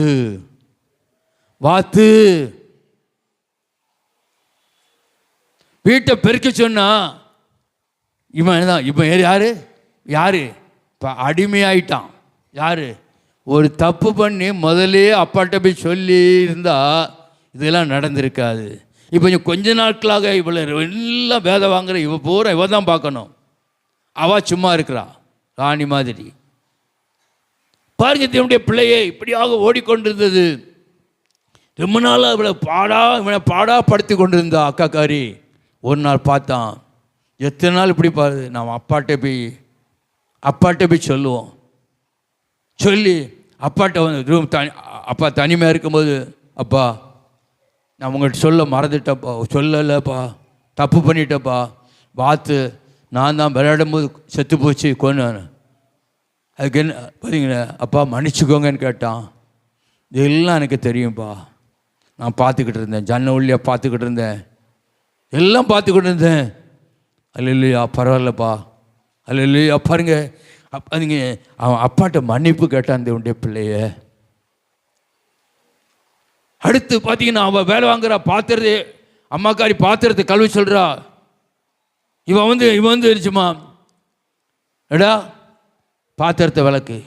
வீட்டை பெருக்க சொன்னா இவன் தான். இப்போ யாரு இப்போ அடிமையாயிட்டான். யாரு? ஒரு தப்பு பண்ணி முதலே அப்பாட்ட போய் சொல்லி இருந்தா இதெல்லாம் நடந்திருக்காது. இப்போ கொஞ்ச நாட்களாக இவளை எல்லாம் வேலை வாங்குற இவ தான் பார்க்கணும். அவள் சும்மா இருக்கிறா ராணி மாதிரி. பாருங்க, தேவனுடைய பிள்ளையே இப்படியாக ஓடிக்கொண்டிருந்தது. ரொம்ப நாளாக இவனை பாடா படுத்தி கொண்டிருந்தா அக்காக்காரி. ஒரு நாள் பார்த்தான். எத்தனை நாள் இப்படி பாரு, நாம் அப்பாட்ட போய் சொல்லுவோம். சொல்லி அப்பாட்ட வந்து அப்பா தனிமையாக இருக்கும்போது, அப்பா நான் உங்கள்கிட்ட சொல்ல மறந்துட்டப்பா, சொல்லலைப்பா, தப்பு பண்ணிட்டப்பா, வாத்து நான் தான் விளையாடும்போது செத்து போச்சு கொண்டு. அதுக்கு என்ன பார்த்தீங்களா? அப்பா மன்னிச்சுக்கோங்கன்னு கேட்டான். இதெல்லாம் எனக்கு தெரியும்ப்பா, நான் பார்த்துக்கிட்டு இருந்தேன், ஜன்ன உள்ளியாக பார்த்துக்கிட்டு இருந்தேன், எல்லாம் பார்த்துக்கிட்டு இருந்தேன். அல்லேலூயா, பரவாயில்லப்பா, அல்லேலூயா. பாருங்க, நீங்கள் அவன் அப்பாட்ட மன்னிப்பு கேட்டான் தேவனுடைய பிள்ளைய. அடுத்து பார்த்தீங்கன்னா, அவள் வேலை வாங்குறா. பாத்திரத்தை அம்மாக்காரி பாத்திரத்தை கழுவி சொல்கிறா. இவன் வந்து இருச்சுமா, எடா பாத்திரத்தை விளக்கு.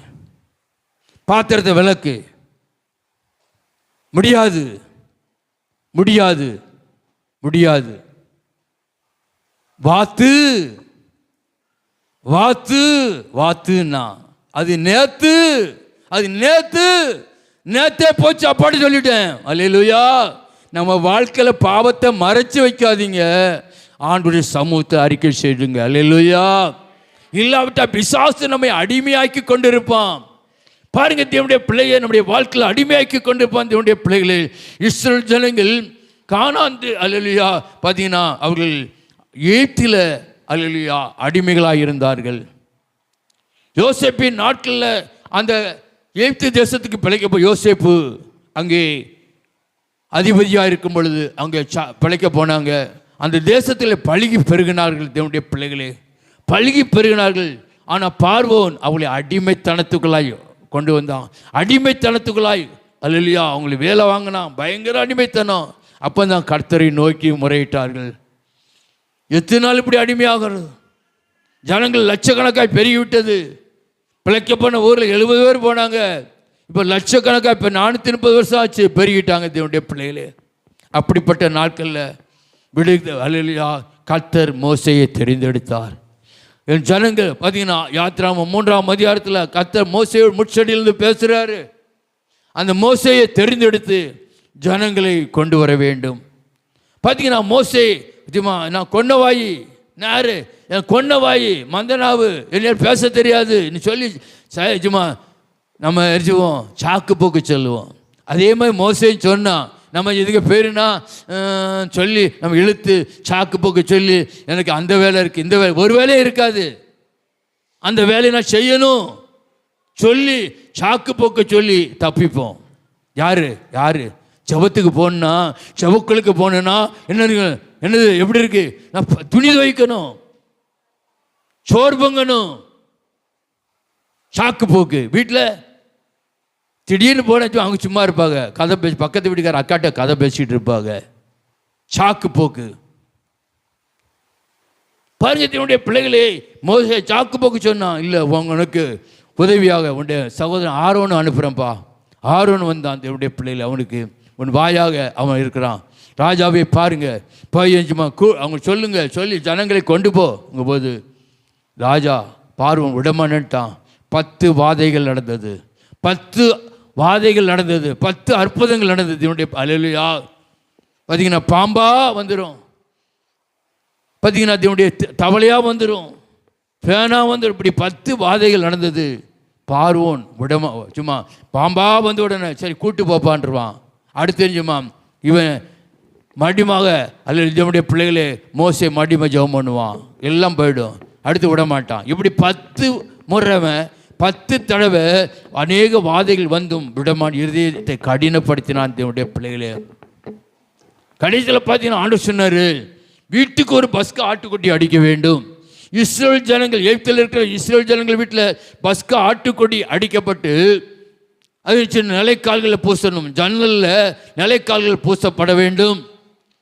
முடியாது. வாத்துன்னா அது நேத்தே போச்சு அப்பாட்டு சொல்லிட்டேன். அல்லேலூயா. நம்ம வாழ்க்கையில் பாவத்தை மறைச்சு வைக்காதீங்க, ஆண்டவருடைய சமூகத்தை அறிக்கை செய்யுங்க. அல்லேலூயா. இல்லாவிட்டா பிசாசு நம்மை அடிமையாக்கி கொண்டிருப்பான். பாருங்க, தேவனுடைய பிள்ளையை நம்முடைய வாழ்க்கையில் அடிமையாக்கி கொண்டிருப்பான். தேவனுடைய பிள்ளைகளை இஸ்ரவேல் ஜனங்கள் கானாந்து அல்லேலூயா பார்த்தீங்கன்னா அவர்கள் எகிப்தில் அல்லேலூயா அடிமைகளாக இருந்தார்கள். யோசேப்பின் நாட்களில் அந்த எகிப்து தேசத்துக்கு பிழைக்க யோசேப்பு அங்கே அதிபதியாக இருக்கும் பொழுது அங்கே பிழைக்க போனாங்க. அந்த தேசத்தில் பழுகி பெருகினார்கள். தேவனுடைய பிள்ளைகளே பழுகி பெருகினார்கள். ஆனால் பார்வோன் அவளை அடிமைத்தனத்துக்குள்ளாய் கொண்டு வந்தான். அடிமைத்தனத்துக்குள்ளாய் அல்லேலூயா அவங்களை வேலை வாங்கினான். பயங்கர அடிமைத்தனம். அப்போ தான் கர்த்தரை நோக்கி முறையிட்டார்கள். எத்தனை நாள் இப்படி அடிமையாகிறது? ஜனங்கள் லட்சக்கணக்காய் பெருகிவிட்டது. பிழைக்க போன ஊரில் 70 பேர் போனாங்க. இப்போ லட்சக்கணக்காக இப்போ 430 வருஷம் ஆச்சு, பெருகிட்டாங்க தேவனுடைய பிள்ளைகளே. அப்படிப்பட்ட நாட்களில் அல்லேலூயா கர்த்தர் மோசேயை தெரிந்தெடுத்தார். என் ஜனங்கள் பார்த்தீங்கன்னா யாத்திராமம் 3ஆம் அதிகாரத்தில் கர்த்தர் மோசேயை முட்செடியிலிருந்து பேசுகிறாரு. அந்த மோசேயை தெரிந்தெடுத்து ஜனங்களை கொண்டு வர வேண்டும். பார்த்தீங்கன்னா மோசே நான் கொன்னவாயி யாரு, என் கொன்னவாயி மந்தனாவு, என்ன பேச தெரியாது நீ சொல்லி சும்மா நம்ம எரிச்சுவோம், சாக்கு போக்கு சொல்லுவோம். அதே மாதிரி மோசேன்னு சொன்னால் நம்ம இதுக்கு பேருனா சொல்லி நம்ம இழுத்து சாக்கு போக்கு சொல்லி எனக்கு அந்த வேலை இருக்குது இந்த வேலை, ஒரு வேலையே இருக்காது. அந்த வேலையை நான் செய்யணும் சொல்லி சாக்கு போக்கு சொல்லி தப்பிப்போம். யாரு செவத்துக்கு போனா செவக்களுக்கு போனா என்னது எப்படி இருக்கு, நான் துணி துவைக்கணும், சோறு பொங்கணும், சாக்கு போக்கு. வீட்டில் திடீர்னு போனச்சு அவங்க சும்மா இருப்பாங்க, கதை பேசி பக்கத்து வீட்டுக்கார அக்காட்ட கதை பேசிட்டு இருப்பாங்க. சாக்கு போக்கு. பாருங்க என்னுடைய பிள்ளைகளே, மோசே சாக்கு போக்கு சொன்னான். இல்லை உனக்கு உதவியாக உன்னுடைய சகோதரன் ஆரோன்னு அனுப்புகிறேன்ப்பா. ஆரோன் வந்தான் தேவனுடைய பிள்ளைகள், அவனுக்கு உன் வாயாக அவன் இருக்கிறான். ராஜாவே பாருங்க போய் அவங்க சொல்லி ஜனங்களை கொண்டு போகும்போது ராஜா பார்வன் விடமாட்டான். 10 வாதைகள் நடந்தது, 10 வாதைகள் நடந்தது, 10 அற்புதங்கள் நடந்தது. இவனுடைய அல்லேலூயா. பார்த்தீங்கன்னா பாம்பா வந்துடும், பார்த்தீங்கன்னா இவனுடைய தவளையாக வந்துடும், பேனா வந்துடும். இப்படி 10 வாதைகள் நடந்தது. பார்வோன் சும்மா பாம்பா வந்த உடனே சரி கூட்டு போப்பான்றான். அடுத்து தெரிஞ்சுமா இவன் மடிமாக அல்லது இதனுடைய பிள்ளைகளே மோசே மடிமை ஜெபம் பண்ணுவான், எல்லாம் போயிடும், அடுத்து விட மாட்டான். இப்படி 10 முறைவன் 10 தடவை அநேக வாதைகள் வந்தும் விடமான் இருதயத்தை கடினப்படுத்தினான் தேவனுடைய பிள்ளைகளே. கடைசியில் பார்த்தீங்கன்னா ஆண்டவர் சொன்னார், வீட்டுக்கு ஒரு பஸ்கா ஆட்டுக்குட்டி அடிக்க வேண்டும். இஸ்ரேல் ஜனங்கள் எகிப்தில் இருக்கிற இஸ்ரேல் ஜனங்கள் வீட்டில் பஸ்கா ஆட்டுக்குட்டி அடிக்கப்பட்டு அது சின்ன நிலைக்கால்களில் பூசணும், ஜன்னலில் நிலைக்கால்கள் பூசப்பட வேண்டும்.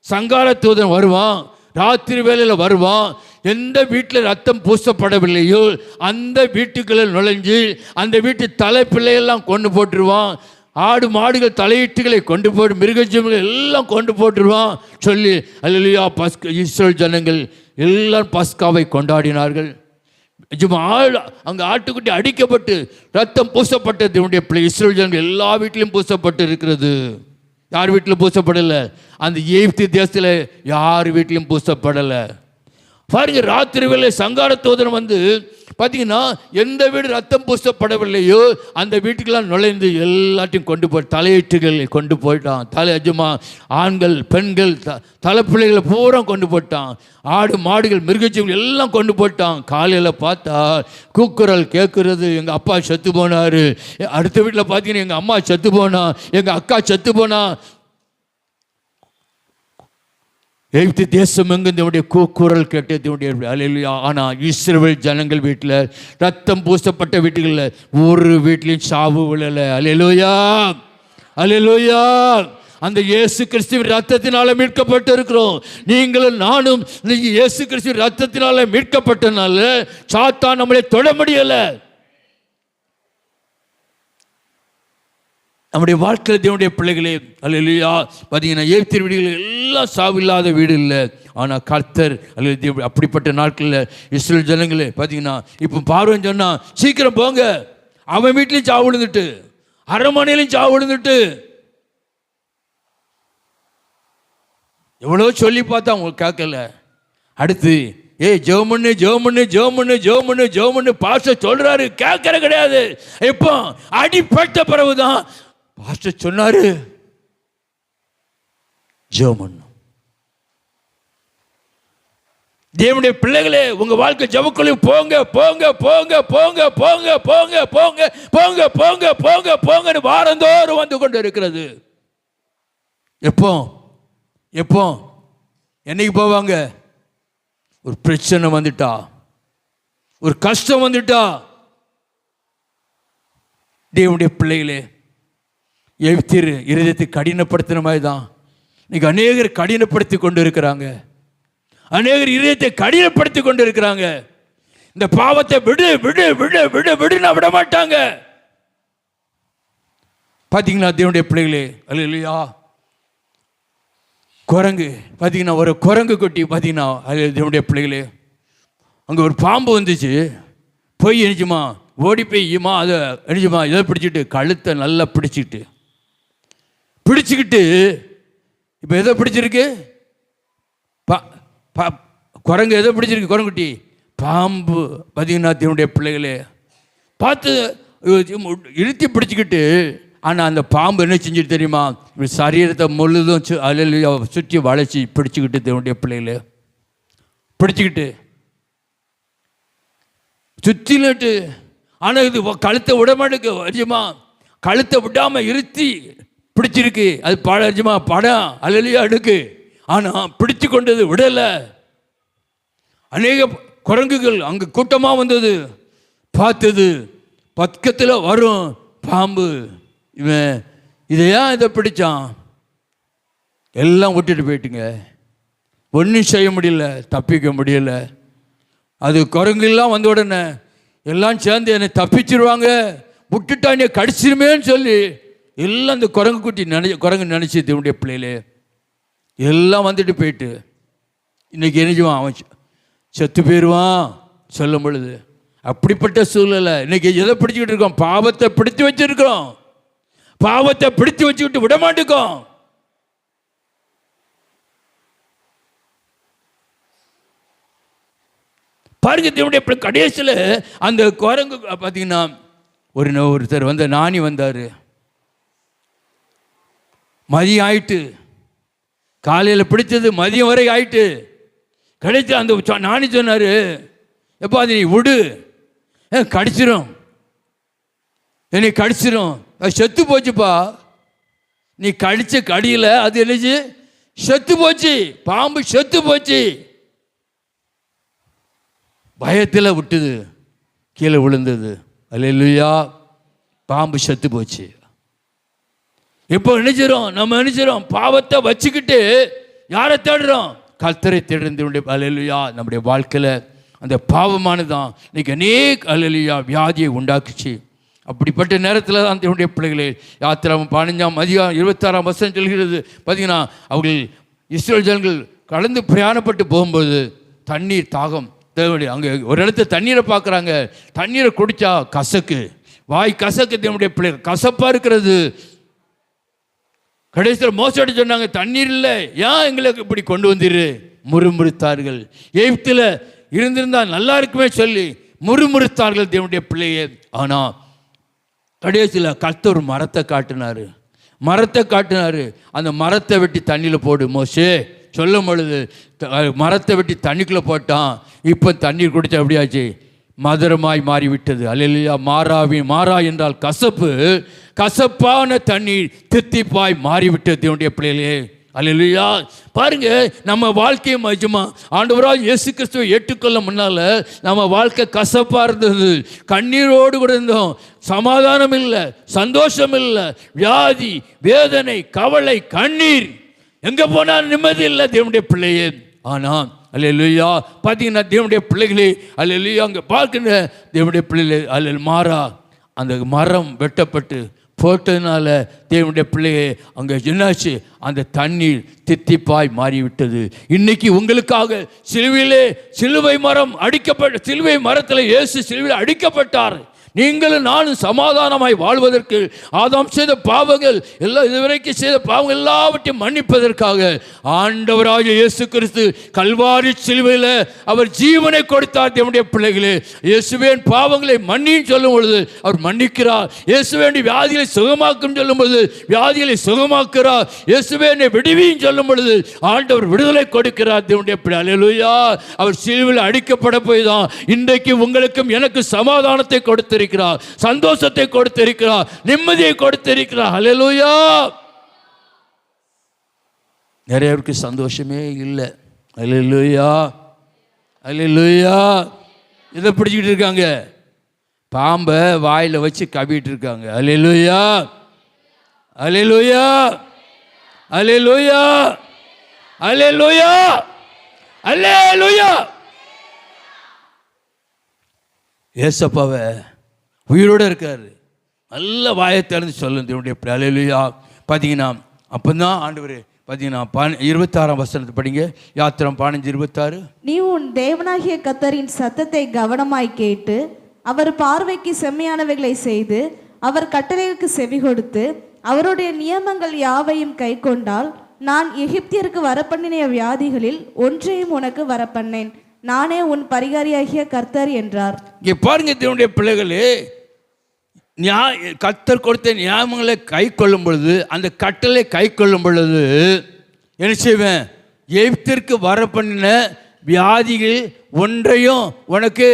சங்கார தூதன் வருவான், ராத்திரி வேளையில் வருவான். எந்த வீட்டில் ரத்தம் பூசப்படவில்லையோ அந்த வீட்டுகளில் நுழைஞ்சு அந்த வீட்டு தலைப்பிள்ளையெல்லாம் கொண்டு போட்டுருவான். ஆடு மாடுகள் தலையீட்டுகளை கொண்டு போட்டு மிருகஜீவங்கள் எல்லாம் கொண்டு போட்டுருவான் சொல்லி அல்லேலூயா. இஸ்ரேல் ஜனங்கள் எல்லாரும் பஸ்காவை கொண்டாடினார்கள். அங்கே ஆட்டுக்குட்டி அடிக்கப்பட்டு ரத்தம் பூசப்பட்டது. இவனுடைய பிள்ளை இஸ்ரேல் ஜனங்கள் எல்லா வீட்டிலையும் பூசப்பட்டு இருக்கிறது. யார் வீட்டிலும் பூசப்படலை, அந்த எகிப்து தேசத்தில் யார் வீட்டிலும் பூசப்படலை. பாருங்க, ராத்திரி வேளை சங்கார தூதன் வந்து பார்த்தீங்கன்னா எந்த வீடு ரத்தம் பூசப்படவில்லையோ அந்த வீட்டுக்கெல்லாம் நுழைந்து எல்லாத்தையும் கொண்டு போய் தலையீட்டுகள் கொண்டு போயிட்டான். ஆண்கள் பெண்கள் தலைப்பிள்ளைகளை பூரா கொண்டு போட்டான். ஆடு மாடுகள் மிருகஜீவங்கள் எல்லாம் கொண்டு போட்டான். காலையில் பார்த்தா கூக்குரல் கேட்குறது, எங்கள் அப்பா செத்து போனார். அடுத்த வீட்டில் பார்த்தீங்கன்னா எங்கள் அம்மா செத்து போனா, எங்கள் அக்கா செத்து போனா. எகிப்து தேசம் எங்குடைய கூக்குரல் கேட்டதுடைய அல்லேலூயா. ஆனால் இஸ்ரவேல் ஜனங்கள் வீட்டில் ரத்தம் பூசப்பட்ட வீட்டுகளில் ஒரு வீட்லையும் சாவு விழலை. அல்லேலூயா, அல்லேலூயா. அந்த இயேசு கிறிஸ்துவின் ரத்தத்தினால மீட்கப்பட்டு இருக்கிறோம். நீங்களும் நானும் இயேசு கிறிஸ்துவின் ரத்தத்தினால மீட்கப்பட்டனால சாத்தான் நம்மளை தொட முடியலை. நம்முடைய வாழ்க்கையில் தேவனுடைய பிள்ளைகளே அல்லேலூயா. பார்த்தீங்கன்னா எகிப்து வீடுகள் எல்லாம் சாவில்லாத வீடு இல்லை. ஆனால் கர்த்தர் அல்லது அப்படிப்பட்ட நாட்களில் இஸ்ரேல் ஜனங்களே பார்த்தீங்கன்னா இப்போ பார்வன் சொன்னால் சீக்கிரம் போங்க, அவன் வீட்லேயும் சாவு விழுந்துட்டு அரண்மனையிலையும் சாவு விழுந்துட்டு எவ்வளோ சொல்லி பார்த்தா அவங்க கேட்கல. அடுத்து ஜெபமண்ணு ஜெபமண்ணு ஜெபமண்ணு ஜெபமண்ணு ஜெபமண்ணு பாஸ்டர் சொல்றாரு, கேட்கற கிடையாது. இப்போ அடிப்பட்ட பிறகுதான் பாஸ்டர் சொன்னாரு ஜெபமண்ணு. தேவனுடைய பிள்ளைகளே, உங்க வாழ்க்கை ஜெபக்குள்ள போங்க போங்க போங்க போங்க போங்க போங்க போங்க போங்க போங்க போங்க போங்க வாரந்தோறும் வந்து கொண்டு இருக்கிறது. எப்போ எப்போ என்னைக்கு போவாங்க? ஒரு பிரச்சனை வந்துட்டா, ஒரு கஷ்டம் வந்துட்டா. தேவனுடைய பிள்ளைகளே, எவ்திரு இருதயத்தை கடினப்படுத்தின மாதிரி தான் இன்னைக்கு அநேகர் கடினப்படுத்தி கொண்டு இருக்கிறாங்க. அநேகர் இதயத்தை கடினப்படுத்தி கொண்டு இருக்கிறாங்க. இந்த பாவத்தை விடு விடு விடு விடு விடுனா விட மாட்டாங்க. பார்த்தீங்களா தேவனுடைய பிள்ளைகளே, அல்லேலூயா. குரங்கு பார்த்தீங்கன்னா, ஒரு குரங்கு கொட்டி பார்த்தீங்கன்னா, அது தேவனுடைய பிள்ளைகளே, அங்கே ஒரு பாம்பு வந்துச்சு. போய் எணிச்சுமா ஓடி போய்மா அதை எணிச்சுமா இதை பிடிச்சிட்டு கழுத்தை நல்லா பிடிச்சிக்கிட்டு இப்போ எதை பிடிச்சிருக்கு? குரங்கு எதை பிடிச்சிருக்கு? குரங்குட்டி பாம்பு. பார்த்தீங்கன்னா தேவனுடைய பிள்ளைகளே பார்த்து இழுத்தி பிடிச்சிக்கிட்டு, ஆனால் அந்த பாம்பு என்ன செஞ்சுட்டு தெரியுமா? சரீரத்தை முழுதும் அதில் சுற்றி வளைச்சி பிடிச்சிக்கிட்டு தேவனுடைய பிள்ளைகளே பிடிச்சிக்கிட்டு சுற்றிலட்டு. ஆனால் இது கழுத்தை விட மாட்டேங்க அரிஜமா, கழுத்தை விடாமல் இருத்தி பிடிச்சிருக்கு. அது அரிஜமா படம் அலையிலையா அடுக்கு, ஆனால் பிடிச்சு கொண்டது விடலை. அநேக குரங்குகள் அங்கே கூட்டமாக வந்தது, பார்த்தது பக்கத்தில் வரும் பாம்பு. இவன் இதை பிடிச்சான், எல்லாம் விட்டுட்டு போயிட்டுங்க. ஒன்றும் செய்ய முடியல, தப்பிக்க முடியல. அது குரங்குலாம் வந்த உடனே எல்லாம் சேர்ந்து என்னை தப்பிச்சிருவாங்க, விட்டுட்டா என்னை கடிச்சிருமேன்னு சொல்லி எல்லாம் அந்த குரங்கு நினச்சி தேவனுடைய பிள்ளைகளே எல்லாம் வந்துட்டு போயிட்டு இன்னைக்கு என்னச்சுவான், அவன் செத்து போயிடுவான் சொல்லும் பொழுது. அப்படிப்பட்ட சூழ்நிலை இன்னைக்கு எதை பிடிச்சிக்கிட்டு இருக்கோம்? பாவத்தை பிடித்து வச்சிருக்கோம். பாவத்தை பிடித்து வச்சுக்கிட்டு விட மாட்டேங்கோம். பாருங்க தேவனுடைய கடைசியில் அந்த குரங்கு பார்த்தீங்கன்னா, ஒருத்தர் வந்த நாணி வந்தார். மதியம் ஆயிட்டு, காலையில் பிடிச்சது மதியம் வரை ஆயிட்டு. கடைசி அந்த நாணி சொன்னார், எப்போ அது நீ விடு, கடிச்சிரும், என்னை கடிச்சிரும், அது செத்து போச்சுப்பா. நீ கடிச்ச கடியில் அது என்னச்சு செத்து போச்சு, பாம்பு செத்து போச்சு. பயத்தில் விட்டுது, கீழே விழுந்தது. அல்லேலூயா, பாம்பு செத்து போச்சு. இப்போ நினைச்சிரும், நம்ம நினைச்சிரும் பாவத்தை வச்சுக்கிட்டு யாரை தேடுறோம்? கர்த்தரை தேடுறது. அல்லேலூயா, நம்முடைய வாழ்க்கையில் அந்த பாவமானதான் இன்னைக்கு அநேக அல்லேலூயா வியாதியை உண்டாக்குச்சு. அப்படிப்பட்ட நேரத்தில் தான் தேவனுடைய பிள்ளைகளே, யாத்திராவும் 15ஆம் அதிகாரம் 26ஆம் வசனம் சொல்கிறது. பார்த்தீங்கன்னா, அவர்கள் இஸ்ரவேல் ஜனங்கள் கடந்து பிரயாணப்பட்டு போகும்போது தண்ணீர் தாகம், தேவனுடைய அங்கே ஒரு இடத்துல தண்ணீரை பார்க்குறாங்க. தண்ணீரை குடித்தா கசக்கு, வாய் கசக்கு. தேவனுடைய பிள்ளைகள் கசப்பாக இருக்கிறது. கடைசியில் மோசடி சொன்னாங்க, தண்ணீர் இல்லை, ஏன் எங்களுக்கு இப்படி கொண்டு வந்துரு? முறுமுறுத்தார்கள். எகிப்தில் இருந்திருந்தால் நல்லா இருக்குமே சொல்லி முறுமுறுத்தார்கள் தேவனுடைய பிள்ளையே. ஆனால் கடைசியில் கர்த்தர் ஒரு மரத்தை காட்டினார். அந்த மரத்தை வெட்டி தண்ணியில் போடு மோசே சொல்லும் பொழுது மரத்தை வெட்டி தண்ணிக்குள்ளே போட்டான். இப்போ தண்ணீர் குடித்தா எப்படியாச்சு? மதுரமாய் மாறிவிட்டது. அல்லேலூயா. மாறா என்றால் கசப்பு, கசப்பான தண்ணீர் தித்திப்பாய் மாறிவிட்டது தேவனுடைய பிள்ளைகளே. அல்லேலூயா. பாருங்க, நம்ம வாழ்க்கையை மஜமா ஆண்டவராக இயேசு கிறிஸ்துவை ஏற்றுக்கொள்ள முன்னால் நம்ம வாழ்க்கை கசப்பாக இருந்தது, கண்ணீரோடு கூட இருந்தோம். சமாதானம் இல்லை, சந்தோஷம் இல்லை, வியாதி, வேதனை, கவலை, கண்ணீர், எங்கே போனால் நிம்மதி இல்லை தேவனுடைய பிள்ளையே. ஆனால் அல்லேலூயா, பார்த்தீங்கன்னா தேவனுடைய பிள்ளைகளே, அல்லேலூயா, அங்கே பார்க்கின்ற தேவனுடைய பிள்ளைகளே, அல்ல மாறா அந்த மரம் வெட்டப்பட்டு போட்டதுனால தேவனுடைய பிள்ளையே அங்கே என்னாச்சு? அந்த தண்ணீர் தித்திப்பாய் மாறிவிட்டது. இன்னைக்கு உங்களுக்காக சிலுவை மரம் அடிக்கப்பட்ட, சிலுவை மரத்தில் இயேசு சிலுவையில் அடிக்கப்பட்டார். நீங்களும் நானும் சமாதானமாய் வாழ்வதற்கு ஆதாம் செய்த பாவங்கள் எல்லாம் இதுவரைக்கும் செய்த பாவங்கள் எல்லாவற்றையும் மன்னிப்பதற்காக ஆண்டவராகிய இயேசு கிறிஸ்து கல்வாரி சிலுவையில் அவர் ஜீவனை கொடுத்தார். நம்முடைய பிள்ளைகளே, இயேசுவின் பாவங்களை மன்னின்னு சொல்லும் பொழுது அவர் மன்னிக்கிறார். இயேசுவின் வியாதிகளை சுகமாக்கும் சொல்லும் பொழுது வியாதிகளை சுகமாக்குறார். இயேசுவின் விடுவின்னு சொல்லும் பொழுது ஆண்டவர் விடுதலை கொடுக்கிறார். நம்முடைய பிள்ளை, அல்லேலூயா. அவர் சிலுவையில் அடிக்கப்பட போய் தான் இன்றைக்கு உங்களுக்கும் எனக்கு சமாதானத்தை கொடுத்திருக்கிறார், சந்தோஷத்தை கொடுத்திருக்கிறார், நிம்மதியை கொடுத்திருக்கிறார். அல்லேலூயா. நிறைய பேருக்கு சந்தோஷமே இல்லை. அல்லேலூயா, அல்லேலூயா. இதை பிடிச்சிக்கிட்டு இருக்காங்க, பாம்பை வாயில வச்சு கவிட்டு இருக்காங்க. அல்லேலூயா, அல்லேலூயா, அல்லேலூயா, அல்லேலூயா, அல்லேலூயா. ஏசப்பாவை உயிரோடு இருக்காரு, நல்ல வாயை திறந்து சொல்லுங்க. அல்லேலூயா. பார்த்தீங்கன்னா அப்போ தான் ஆண்டவர் பார்த்தீங்கன்னா 26ஆம் வசனத்தை படிங்க. யாத்திரம் 15:26. நீ உன் தேவனாகிய கர்த்தரின் சத்தத்தை கவனமாய் கேட்டு அவர் பார்வைக்கு செம்மையானவைகளை செய்து அவர் கட்டளைகளுக்கு செவி கொடுத்து அவருடைய நியமங்கள் யாவையும் கை கொண்டால் நான் எகிப்தியருக்கு வரப்பண்ணின வியாதிகளில் ஒன்றையும் உனக்கு வரப்பண்ணேன். நானே உன் பரிகாரியாகிய கர்த்தர் என்றார். இங்கே பாருங்க தேவனுடைய பிள்ளைகளே, கர்த்தர் கொடுத்த நியாயங்களை கை கொள்ளும் பொழுது, அந்த கட்டளை கை கொள்ளும் பொழுது என்ன செய்வேன்? எகிப்திற்கு வர பண்ணின வியாதிகள் ஒன்றையும் உனக்கு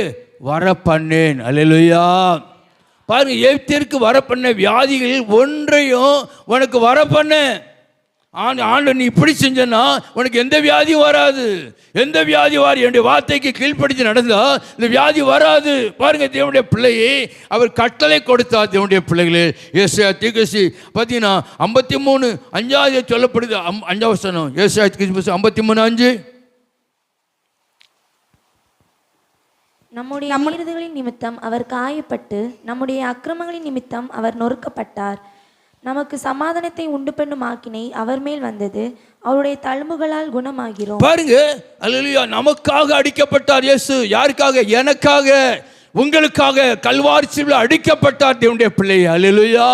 வர பண்ணேன். அல்லேலூயா. பாருங்க, எகிப்திற்கு வர பண்ண வியாதிகள் ஒன்றையும் உனக்கு வர பண்ணேன். ஆண்டு நீ இப்படி செஞ்சனா உனக்கு எந்த வியாதியும் வராது. எந்த வியாதி வராது. என்னுடைய வார்த்தைக்கு கீழ்ப்படுத்தி நடந்தா இந்த வியாதி வராது. பாருங்க, தேவனுடைய பிள்ளையை அவர் கட்டளை கொடுத்தார். தேவனுடைய பிள்ளைகளே, ஏசாயா தீர்க்கதரிசி பார்த்தீங்கன்னா 53:5 சொல்லப்படுது. 5ஆம் வசனம், ஏசாயா தீர்க்கதரிசி 53:5. நம்முடைய மீறுதலின் நிமித்தம் அவர் காயப்பட்டு நம்முடைய அக்கிரமங்களின் நிமித்தம் அவர் நொறுக்கப்பட்டார். நமக்கு சமாதானத்தை உண்டு பண்ணும் ஆக்கினை அவர் மேல் வந்தது, அவருடைய தழும்புகளால் குணமாகிறோம். பாருங்க, அல்லேலூயா. நமக்காக அடிக்கப்பட்டார் இயேசு. யாருக்காக? எனக்காக, உங்களுக்காக கல்வாரி சிலுவையில் அடிக்கப்பட்டார். தேவனுடைய பிள்ளை, அல்லேலூயா.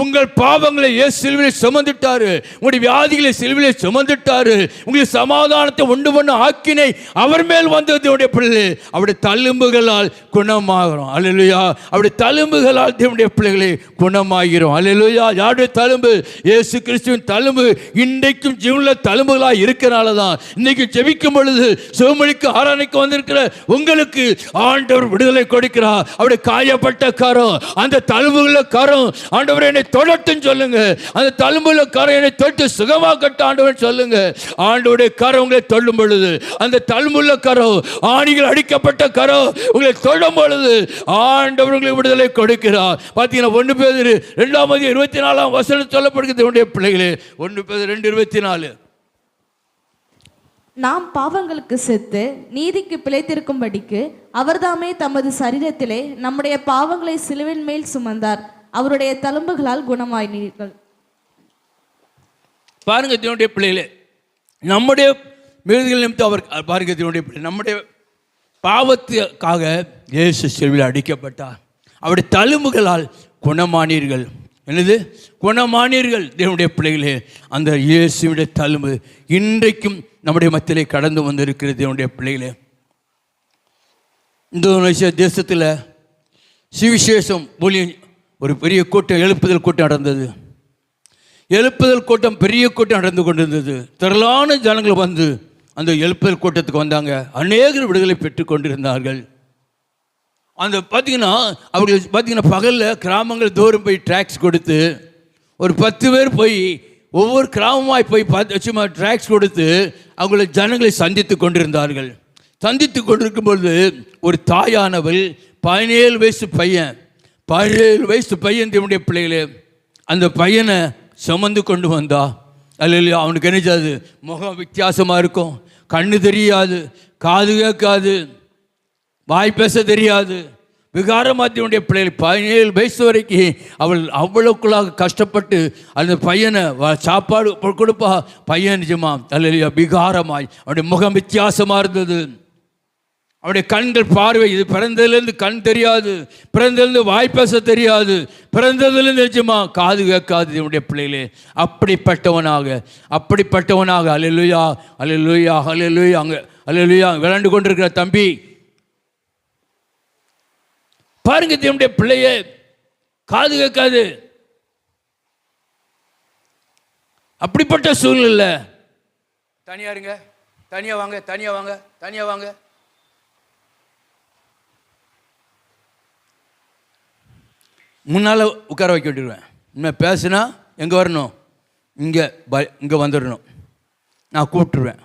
உங்கள் பாவங்களை இயேசு சிலுவையில் சுமந்துட்டாரு. உங்களுடைய வியாதிகளை சிலுவையில் சுமந்துட்டாரு. உங்களுக்கு சமாதானத்தை உண்டு பண்ண ஆக்கினை அவர் மேல் வந்தது. தேவனுடைய பிள்ளை, அவருடைய தழும்புகளால் குணமாகிறோம். அல்லேலூயா. அவருடைய தழும்புகளால் தேவனுடைய பிள்ளைகளை குணமாகிறோம். அல்லேலூயா. யாருடைய தழும்பு? இயேசு கிறிஸ்துவின் தழும்பு இன்றைக்கும் ஜீவனுள்ள தழும்புகளாக இருக்கிறனால தான் இன்னைக்கு ஜெபிக்கும் பொழுது சிவமொழிக்கு ஆராதனைக்கு வந்திருக்கிற உங்களுக்கு ஆண்டவர் விடுதலை கொடுக்கிறார். அவருடைய காயப்பட்ட கரம், அந்த தழும்புகள கரம் ஆண்டவர் என்னை தொடட்டும் சொல்லுங்க. அந்த தழும்புல கரம் என்னை தொட்டு சுகமாக்கட்ட ஆண்டவர் சொல்லுங்க. ஆண்டவருடைய கரம் உங்களை தொடும் பொழுது, அந்த தழும்புல கரம், ஆணிகள் அடிக்கப்பட்ட கரம் உங்களை தொடும் பொழுது ஆண்டவர் உங்களை விடுதலை கொடுக்கிறார். பார்த்தீங்கன்னா 1 பேதுரு 2:24 வசனம் சொல்லப்படுகிறது. என்னுடைய பிள்ளைகளே, 1 பேதுரு 2:24. நாம் பாவங்களுக்கு செத்து நீதிக்கு பிழைத்திருக்கும்படிக்கு அவர்தாமே தமது சரீரத்திலே நம்முடைய பாவங்களை சிலுவின் மேல் சுமந்தார், அவருடைய தழும்புகளால் குணமாயினீர்கள். பாருங்க தேவனுடைய பிள்ளைகளே, நம்முடைய மீறுதல் நிமித்தம் அவர், பாருங்க தேவனுடைய பிள்ளை, நம்முடைய பாவத்துக்காக இயேசு சிலுவையில் அடிக்கப்பட்டார். அவருடைய தழும்புகளால் குணமானீர்கள். என்னது? குணமானீர்கள். தேவனுடைய பிள்ளைகளே, அந்த இயேசுடைய தழும்பு இன்றைக்கும் நம்முடைய மத்தியிலே கடந்து வந்திருக்கிறது. தேவனுடைய பிள்ளைகளே, இந்தோனேசியா தேசத்தில் சுவிசேஷம் ஊழியம் ஒரு பெரிய கூட்டம், எழுப்புதல் கூட்டம் நடந்தது. எழுப்புதல் கூட்டம், பெரிய கூட்டம் நடந்து கொண்டிருந்தது. திரளான ஜனங்கள் வந்து அந்த எழுப்புதல் கூட்டத்துக்கு வந்தாங்க. அநேகர் விடுதலை பெற்று கொண்டிருந்தார்கள். அந்த பார்த்தீங்கன்னா அவர்கள் பார்த்தீங்கன்னா பகலில் கிராமங்கள் தோறும் போய் ட்ராக்ஸ் கொடுத்து ஒரு 10 பேர் போய் ஒவ்வொரு கிராமமாய் போய் சும்மா ட்ராக்ஸ் கொடுத்து அவங்கள ஜனங்களை சந்தித்து கொண்டிருந்தார்கள். சந்தித்து கொண்டிருக்கும்பொழுது ஒரு தாயானவள் 17 வயசு பையன், 17 வயசு பையன், தேவனுடைய பிள்ளைகளே, அந்த பையனை சுமந்து கொண்டு வந்தா. அல்லேலூயா. அவனுக்கு என்னது? முகம் வித்தியாசமாக இருக்கும், கண்ணு தெரியாது, காது கேட்காது, வாய் பேச தெரியாது, விகாரமாத்தினுடைய பிள்ளைகள் 17 வயசு வரைக்கும் அவள் அவ்வளவுக்குள்ளாக கஷ்டப்பட்டு அந்த பையனை சாப்பாடு கொடுப்பா. பையன் நிஜமா அல்லேலூயா விகாரமாய், அவனுடைய முகம் வித்தியாசமாக இருந்தது. அவனுடைய கண்கள் பார்வை, இது பிறந்ததுலேருந்து கண் தெரியாது, பிறந்ததுலேருந்து வாய் பேச தெரியாது, பிறந்ததுலேருந்து நிஜமா காது கேட்காது என்னுடைய பிள்ளைகளே. அப்படிப்பட்டவனாக அல்லேலூயா அல்லேலூயா அல்லேலூயா அங்கே அல்லேலூயா விளையாண்டு கொண்டிருக்கிற தம்பி பாருங்க, என்னுடைய பிள்ளையே காது கேட்காது. அப்படிப்பட்ட சூழ்நிலை. தனியா இருங்க, தனியா வாங்க, தனியா வாங்க, தனியா வாங்க. முன்னால் உட்கார வைக்க வேண்டிடுவேன். இன்னும் பேசுனா எங்கே வரணும்? இங்கே வந்துடணும். நான் கூப்பிட்டுருவேன்.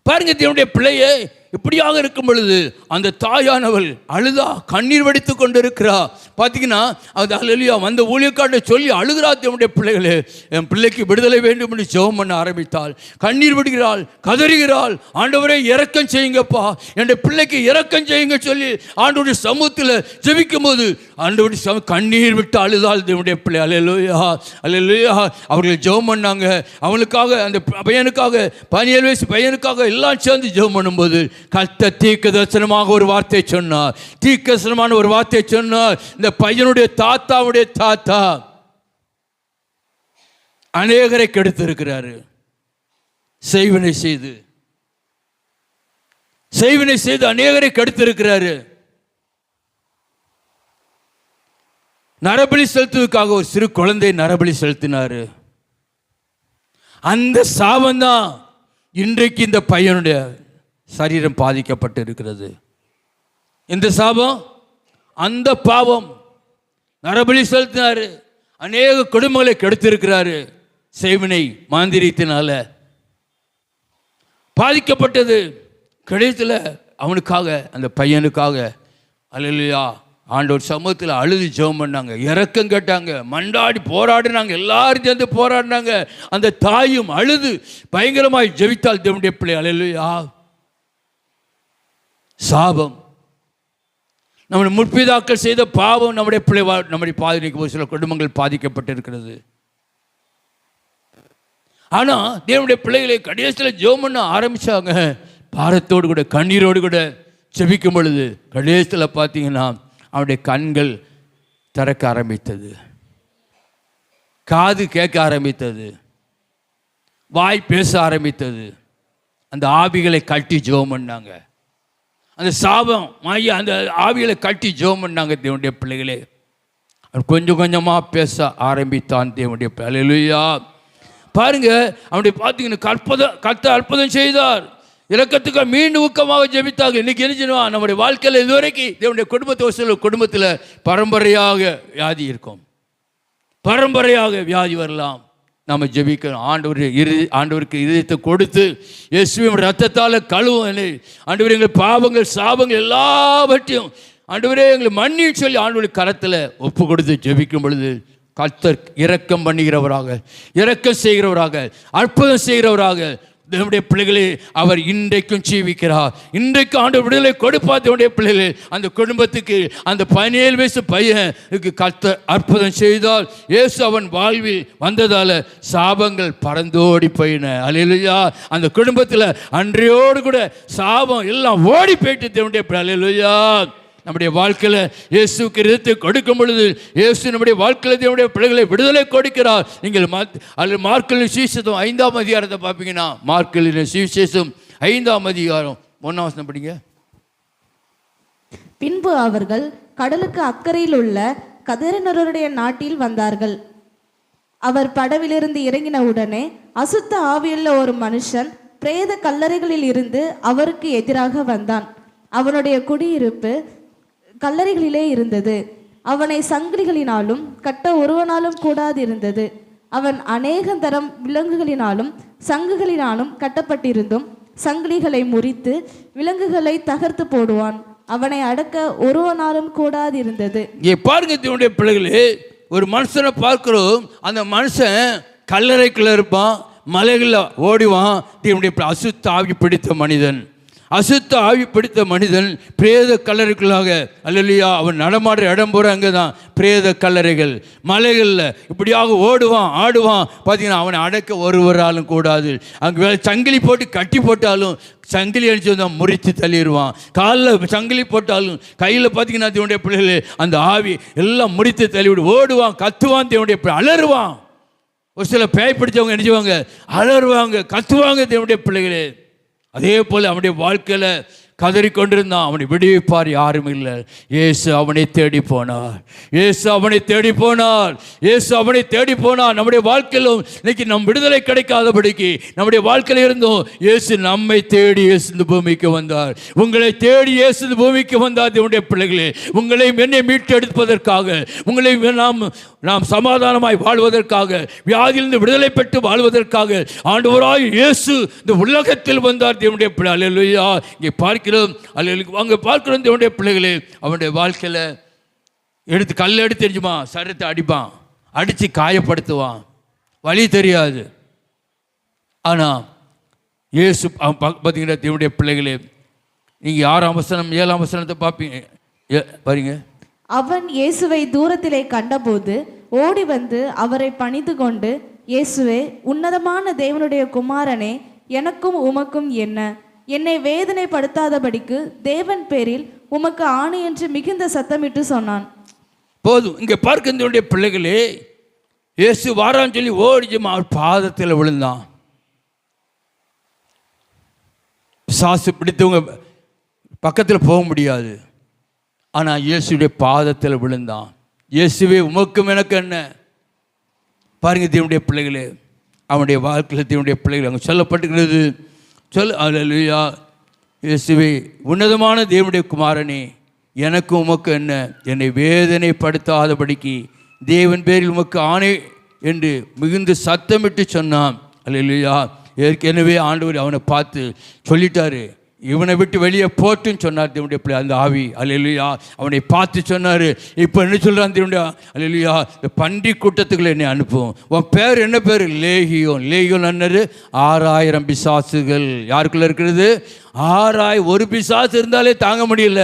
பாருங்க, என்னுடைய பிள்ளையே இப்படியாக இருக்கும் பொழுது அந்த தாயானவள் அழுதா, கண்ணீர் வடித்து கொண்டு இருக்கிறா. பார்த்தீங்கன்னா அது அல்லேலூயா வந்த ஊழியக்காரனை சொல்லி அழுகிறா. என்னுடைய பிள்ளைகளே, என் பிள்ளைக்கு விடுதலை வேண்டும் என்று ஜெபம் பண்ண ஆரம்பித்தாள். கண்ணீர் விடுகிறாள், கதறுகிறாள். ஆண்டவரே இரக்கம் செய்யுங்கப்பா, என்னுடைய பிள்ளைக்கு இரக்கம் செய்யுங்க சொல்லி ஆண்டவருடைய சமூகத்தில் ஜெபிக்கும் போது ஆண்டவருடைய கண்ணீர் விட்டு அழுதாள் என்னுடைய பிள்ளை. அல்லேலூயா அல்லேலூயா. அவர்கள் ஜெபம் பண்ணாங்க. அவனுக்காக, அந்த பையனுக்காக, 17 வயசு பையனுக்காக எல்லாம் சேர்ந்து ஜெபம் பண்ணும்போது கர்த்தர் தீர்க்க தரிசனமாக ஒரு வார்த்தை சொன்னார். தீர்க்க தரிசனமான ஒரு வார்த்தை சொன்னார். இந்த பையனுடைய தாத்தாவுடைய தாத்தா அநேகரை கெடுத்திருக்கிறாரு. செய்வினை செய்து அநேகரை கெடுத்திருக்கிறாரு. நரபலி செலுத்துவதற்காக ஒரு சிறு குழந்தை நரபலி செலுத்தினாரு. அந்த சாபம் தான் இன்றைக்கு இந்த பையனுடைய சரீரம் பாதிக்கப்பட்டு இருக்கிறது. இந்த சாபம், அந்த பாவம். நரபலி செலுத்தினாரு, அநேக குடும்பங்களை கெடுத்திருக்கிறாரு. செய்வினை மாந்திரியத்தினால பாதிக்கப்பட்டது. கிடைத்துல அவனுக்காக, அந்த பையனுக்காக அல்லேலூயா ஆண்டவர் சமூகத்தில் அழுது ஜெபம் பண்ணாங்க, இரக்கம் கேட்டாங்க, மண்டாடி போராடினாங்க, எல்லாரும் சேர்ந்து போராடினாங்க. அந்த தாயும் அழுது பயங்கரமாய் ஜெபித்தாள் தேவனுடைய பிள்ளை. அல்லேலூயா. சாபம், நம்முடைய முற்பிதாக்கள் செய்த பாவம் நம்முடைய பிள்ளை, நம்முடைய பாதிக்கு ஒரு சில குடும்பங்கள் பாதிக்கப்பட்டிருக்கிறது. ஆனால் தேவனுடைய பிள்ளைகளை கடைசியில் ஜெபம் பண்ண ஆரம்பித்தாங்க. பாரத்தோடு கூட, கண்ணீரோடு கூட ஜெபிக்கும் பொழுது கடைசியில் பார்த்தீங்கன்னா அவனுடைய கண்கள் திறக்க ஆரம்பித்தது, காது கேட்க ஆரம்பித்தது, வாய் பேச ஆரம்பித்தது. அந்த ஆவிகளை கட்டி ஜெபம் பண்ணாங்க. அந்த சாபம் மாய அந்த ஆவிகளை கட்டி ஜெபம் பண்ணாங்க தேவனுடைய பிள்ளைகளே. கொஞ்சம் கொஞ்சமாக பேச ஆரம்பித்தான் தேவனுடைய பிள்ளை. அல்லேலூயா. பாருங்க, அவனுடைய பார்த்தீங்கன்னா கர்த்தர் அற்புதம் செய்தார். இரக்கத்துக்கு மீண்டும் ஊக்கமாக ஜெபித்தாங்க. இன்னைக்கு என்ன செய்யணும்? நம்முடைய வாழ்க்கையில் இதுவரைக்கும் தேவனுடைய குடும்பத்தில் பரம்பரையாக வியாதி இருக்கும், பரம்பரையாக வியாதி வரலாம். நம்ம ஜெபிக்கணும். ஆண்டவருக்கு இதயத்தை கொடுத்து இயேசுவின் ரத்தத்தால் கழுவும். ஆண்டவரே, எங்கள் பாவங்கள் சாபங்கள் எல்லாவற்றையும் ஆண்டவரே எங்களை மன்னின்னு சொல்லி ஆண்டவருடைய கரத்தில் ஒப்பு கொடுத்து ஜெபிக்கும் பொழுது கர்த்தர் இரக்கம் பண்ணுகிறவராக, இரக்கம் செய்கிறவராக, அற்புதம் செய்கிறவராக தேவனுடைய பிள்ளைகளே அவர் இன்றைக்கும் ஜீவிக்கிறார். இன்றைக்கு ஆண்டவர் விடுதலை கொடுப்பார் தேவனுடைய பிள்ளைகளே. அந்த குடும்பத்துக்கு, அந்த 17 வயசு பையனுக்கு கர்த்தர் அற்புதம் செய்தால் இயேசு அவன் வாழ்வில் வந்ததால் சாபங்கள் பறந்தோடி போயின. அல்லேலூயா. அந்த குடும்பத்தில் அன்றையோடு கூட சாபம் எல்லாம் ஓடி போயிட்டு தேவனுடைய பிள்ளை. அல்லேலூயா. நம்முடைய வாழ்க்கையில் இயேசுக்கு இதயத்தை கொடுக்கும் பொழுது இயேசு நம்முடைய வாழ்க்கையில் தேவனுடைய பிள்ளைகளை விடுதலை கொடுக்கிறார். நீங்கள் மார்க்கலின் சுவிசேஷம் 5ஆம் அதிகாரத்தை பார்ப்பீங்கன்னா, மார்க்கலின் சுவிசேஷம் 5ஆம் அதிகாரம் 1ஆம் வசனம் படிங்க. பின்பு அவர்கள் கடலுக்கு அக்கறையில் உள்ள கதரினருடைய நாட்டில் வந்தார்கள். அவர் படவிலிருந்து இறங்கின உடனே அசுத்த ஆவியுள்ள ஒரு மனுஷன் பிரேத கல்லறைகளில் இருந்து அவருக்கு எதிராக வந்தான். அவனுடைய குடியிருப்பு கல்லறைகளிலே இருந்தது. அவனை சங்கிலிகளினாலும் கட்ட ஒருவனாலும் கூடாது இருந்தது. அவன் அநேகந்தரம் விலங்குகளினாலும் சங்குகளினாலும் கட்டப்பட்டிருந்தும் சங்கிலிகளை முறித்து விலங்குகளை தகர்த்து போடுவான். அவனை அடக்க ஒருவனாலும் கூடாது இருந்தது. இங்கே பாருங்க தேவனுடைய பிள்ளைகளே, ஒரு மனுஷனை பார்க்கிறோம். அந்த மனுஷன் கல்லறைக்குள்ள இருப்பான், மலைகளில் ஓடிவான். தேவனுடைய அசுத்த ஆவி பிடித்த மனிதன், அசுத்த ஆவி பிடித்த மனிதன் பிரேத கல்லறைக்குள்ளாக அல்லேலூயா அவன் நடமாடுற இடம் போகிற அங்கே தான் பிரேத கல்லறைகள், மலைகளில் இப்படியாக ஓடுவான் ஆடுவான். பார்த்தீங்கன்னா அவனை அடக்க ஒருவராலும் கூடாது. அங்கே சங்கிலி போட்டு கட்டி போட்டாலும் சங்கிலி அடிச்சு வந்தால் முறித்து தள்ளிடுவான். காலில் சங்கிலி போட்டாலும் கையில் பார்த்தீங்கன்னா தேவனுடைய பிள்ளைகள் அந்த ஆவி எல்லாம் முறித்து தள்ளிவிடு. ஓடுவான், கத்துவான், தேவனுடைய அலறுவான். ஒரு சில பேய் பிடிச்சவங்க என்ன செய்வாங்க? அலறுவாங்க, கத்துவாங்க தேவனுடைய பிள்ளைகளே. அதே போல் அவனுடைய வாழ்க்கையில் கதறிக்கொண்டிருந்தான். அவனை விடுவிப்பார் யாரும் இல்லை. இயேசு அவனை தேடி போனார். இயேசு அவனை தேடி போனார். இயேசு அவனை தேடி போனார். நம்முடைய வாழ்க்கையிலும் இன்னைக்கு நம் விடுதலை கிடைக்காதபடிக்கு நம்முடைய வாழ்க்கையில் இருந்தோம். இயேசு நம்மை தேடி இயேசு இந்த பூமிக்கு வந்தார். உங்களை தேடி இயேசு இந்த பூமிக்கு வந்தார். தேவனுடைய பிள்ளைகளே, உங்களையும் என்னை மீட்டெடுப்பதற்காக, உங்களையும் நாம் சமாதானமாய் வாழ்வதற்காக, வியாதியிலிருந்து விடுதலை பெற்று வாழ்வதற்காக ஆண்டவராய் இயேசு இந்த உலகத்தில் வந்தார். தேவனுடைய பிள்ளை, அல்லேலூயா. இங்கே பார்க்கிறோம், அல்லேலூயா. அங்கே பார்க்கிறோம் தேவனுடைய பிள்ளைகளே, அவனுடைய வாழ்க்கையில் எடுத்து கல் எடுத்து தெரிஞ்சுமா சரத்தை அடிப்பான், அடித்து காயப்படுத்துவான், வழி தெரியாது. ஆனால் இயேசு பார்த்தீங்கன்னா தேவனுடைய பிள்ளைகளே, நீங்கள் 6ஆம் வசனம் 7ஆம் வசனத்தை பார்ப்பீங்க பாருங்க. அவன் இயேசுவை தூரத்திலே கண்டபோது ஓடி வந்து அவரை பணிந்து கொண்டு, இயேசுவே, உன்னதமான தேவனுடைய குமாரனே, எனக்கும் உமக்கும் என்ன? என்னை வேதனைப்படுத்தாதபடிக்கு தேவன் பேரில் உமக்கு ஆணை என்று மிகுந்த சத்தமிட்டு சொன்னான். போதும். இங்கே பார்க்கின்றவனுடைய பிள்ளைகளே, இயேசு வாரான்னு சொல்லி ஓடிச்சுமா அவர் பாதத்தில் விழுந்தான். பிசாசு பிடித்தவங்க பக்கத்தில் போக முடியாது. ஆனால் இயேசுடைய பாதத்தில் விழுந்தான். இயேசுவே, உமக்கும் எனக்கு என்ன? பாருங்க தேவனுடைய பிள்ளைகளே, அவனுடைய வாழ்க்கையில் தேவனுடைய பிள்ளைகள் அங்கே சொல்லப்பட்டுகிறது. அல்லேலூயா. இயேசுவே, உன்னதமான தேவனுடைய குமாரனே, எனக்கும் உமக்கு என்ன? என்னை வேதனைப்படுத்தாதபடிக்கு தேவன் பேரில் உமக்கு ஆணை என்று மிகுந்த சத்தமிட்டு சொன்னான். அல்லேலூயா. ஏற்கனவே ஆண்டவர் அவனை பார்த்து சொல்லிட்டாரு, இவனை விட்டு வெளியே போட்டுன்னு சொன்னார் தேவனுடைய பிள்ளை அந்த ஆவி. அல்லேலூயா. அவனை பார்த்து சொன்னார். இப்போ என்ன சொல்கிறான் தேவனுடைய, அல்லேலூயா, இந்த பன்றி கூட்டத்துக்குள்ள என்னை அனுப்பும். உன் பேர் என்ன பேர்? லேகியோன். லேகியோன் என்னது? 6000 பிசாசுகள் யாருக்குள்ளே இருக்கிறது? 6000. ஒரு பிசாசு இருந்தாலே தாங்க முடியல.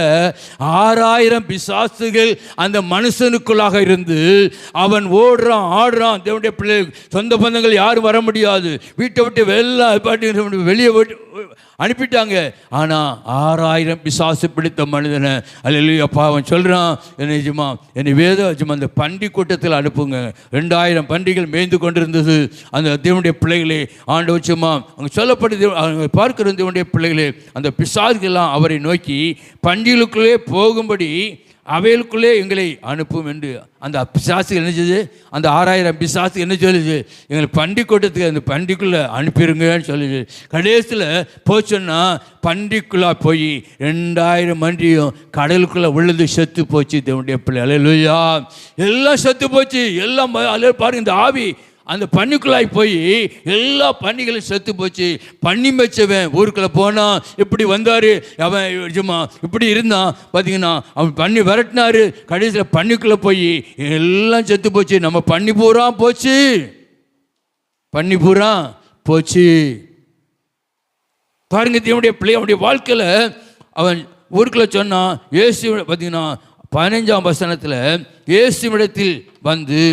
6000 பிசாசுகள் அந்த மனுஷனுக்குள்ளாக இருந்து அவன் ஓடுறான், ஆடுறான். தேவனுடைய பிள்ளை, சொந்த பந்தங்கள் யாரும் வர முடியாது. வீட்டை விட்டு வெளியே அனுப்பிட்டாங்க. ஆனால் 6000 பிசாசு பிடித்த மனிதனை, அல்லேலூயா, அவன் சொல்கிறான், என்னை வேதம் அந்த பன்றி கூட்டத்தில் அனுப்புங்க. 2000 பன்றிகள் மேய்ந்து கொண்டிருந்தது அந்த தேவனுடைய பிள்ளைகளே. ஆண்டவர் சும்மா அங்கே சொல்லப்படுது, பார்க்கிற தேவனுடைய பிள்ளைகளே, அந்த பிசாசுகள்லாம் அவரை நோக்கி பன்றிகளுக்குள்ளே போகும்படி அவைகளுக்குள்ளே எங்களை அனுப்பும் என்று அந்த பிசாசுகள் என்ன செய்யுது? அந்த 6000 பிசாசு என்ன சொல்லுது? எங்களை பன்றி கூட்டத்துக்கு அந்த பன்றிக்குள்ளே அனுப்பிடுங்கன்னு சொல்லுது. கடைசியில் போச்சோன்னா பன்றிக்குள்ளே போய் 2000 மன்றியும் கடலுக்குள்ளே விழுந்து செத்து போச்சு. தேவனுடைய பிள்ளை, அல்லேலூயா, எல்லாம் செத்து போச்சு. எல்லாம் பாருங்க, இந்த ஆவி அந்த பன்னிக்குள்ளாய் போய் எல்லா பன்னிகளும் செத்து போச்சு. பன்னி மேய்ச்சவன் ஊருக்குள்ளே போனான், இப்படி வந்தார், அவன் சும்மா இப்படி இருந்தான். பார்த்தீங்கன்னா அவன் பன்னி விரட்டினாரு. கடைசியில் பன்னிக்குள்ளே போய் எல்லாம் செத்து போச்சு. நம்ம பன்னி பூரா போச்சு, பன்னி பூரா போச்சு. பாருங்க தேவனுடைய பிள்ளை, அவனுடைய வாழ்க்கையில் அவன் ஊருக்குள்ளே சொன்னான். இயேசு பார்த்தீங்கன்னா 15ஆம் வசனத்தில் இயேசுவிடத்தில் வந்து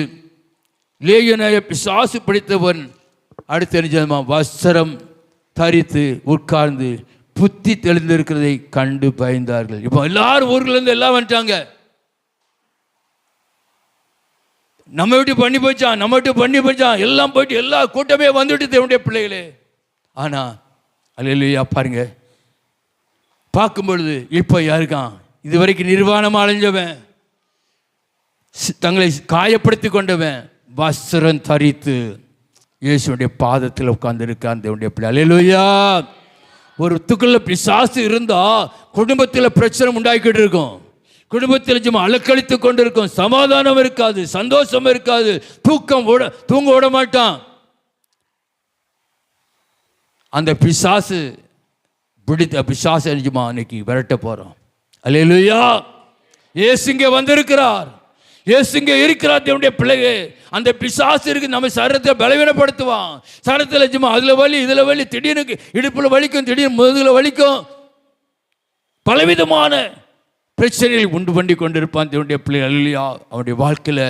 லேகியோனாய பிசாசு பிடித்தவன் அடுத்து தெரிஞ்சதுமா வஸ்திரம் தரித்து உட்கார்ந்து புத்தி தெளிந்திருக்கிறதை கண்டு பயந்தார்கள். இப்போ எல்லாரும் ஊர்லேருந்து எல்லாம் வந்துட்டாங்க. நம்ம விட்டு பண்ணி போச்சான், நம்ம விட்டு பண்ணி போச்சான், எல்லாம் போயிட்டு எல்லா கூட்டமே வந்துட்டு தேவனுடைய பிள்ளைகளே. ஆனால் அல்லேலூயா, பாருங்க, பார்க்கும் பொழுது இப்போ யாருக்கான்? இது வரைக்கும் நிர்வாணமாக அலைஞ்சவன், தங்களை காயப்படுத்தி கொண்டவன், வஸ்திரம் தரித்து இயேசுடைய பாதத்தில் உட்கார்ந்திருக்கான் தேவனுடைய பிள்ளை. அல்லேலூயா. ஒரு துக்குள்ள பிசாசு இருந்தா குடும்பத்தில் பிரச்சனை உண்டாக்கிட்டு இருக்கும். குடும்பத்தில் சும்மா அலக்கழித்து கொண்டு இருக்கும். சமாதானம் இருக்காது, சந்தோஷம் இருக்காது, தூங்க விட மாட்டான். அந்த பிசாசு பிடித்த பிசாசு அழிஞ்சுமா அன்னைக்கு விரட்ட போறோம். அல்லேலூயா. இயேசு இங்கே வந்திருக்கிறார். இயேசு இங்கே இருக்கிறார் தேவனுடைய பிள்ளைகள். அந்த பிசாசு இருக்கு, நம்ம சரீரத்தை பலவீனப்படுத்துவான். சரீரத்தில் சும்மா அதில் வலி இதில் வலி, திடீர்னு இடுப்பில் வலிக்கும், திடீர்னு முதுகில் வலிக்கும். பலவிதமான பிரச்சனைகளை உண்டு பண்ணி கொண்டிருப்பான் தேவனுடைய பிள்ளைகள். இல்லையா, அவனுடைய வாழ்க்கையில்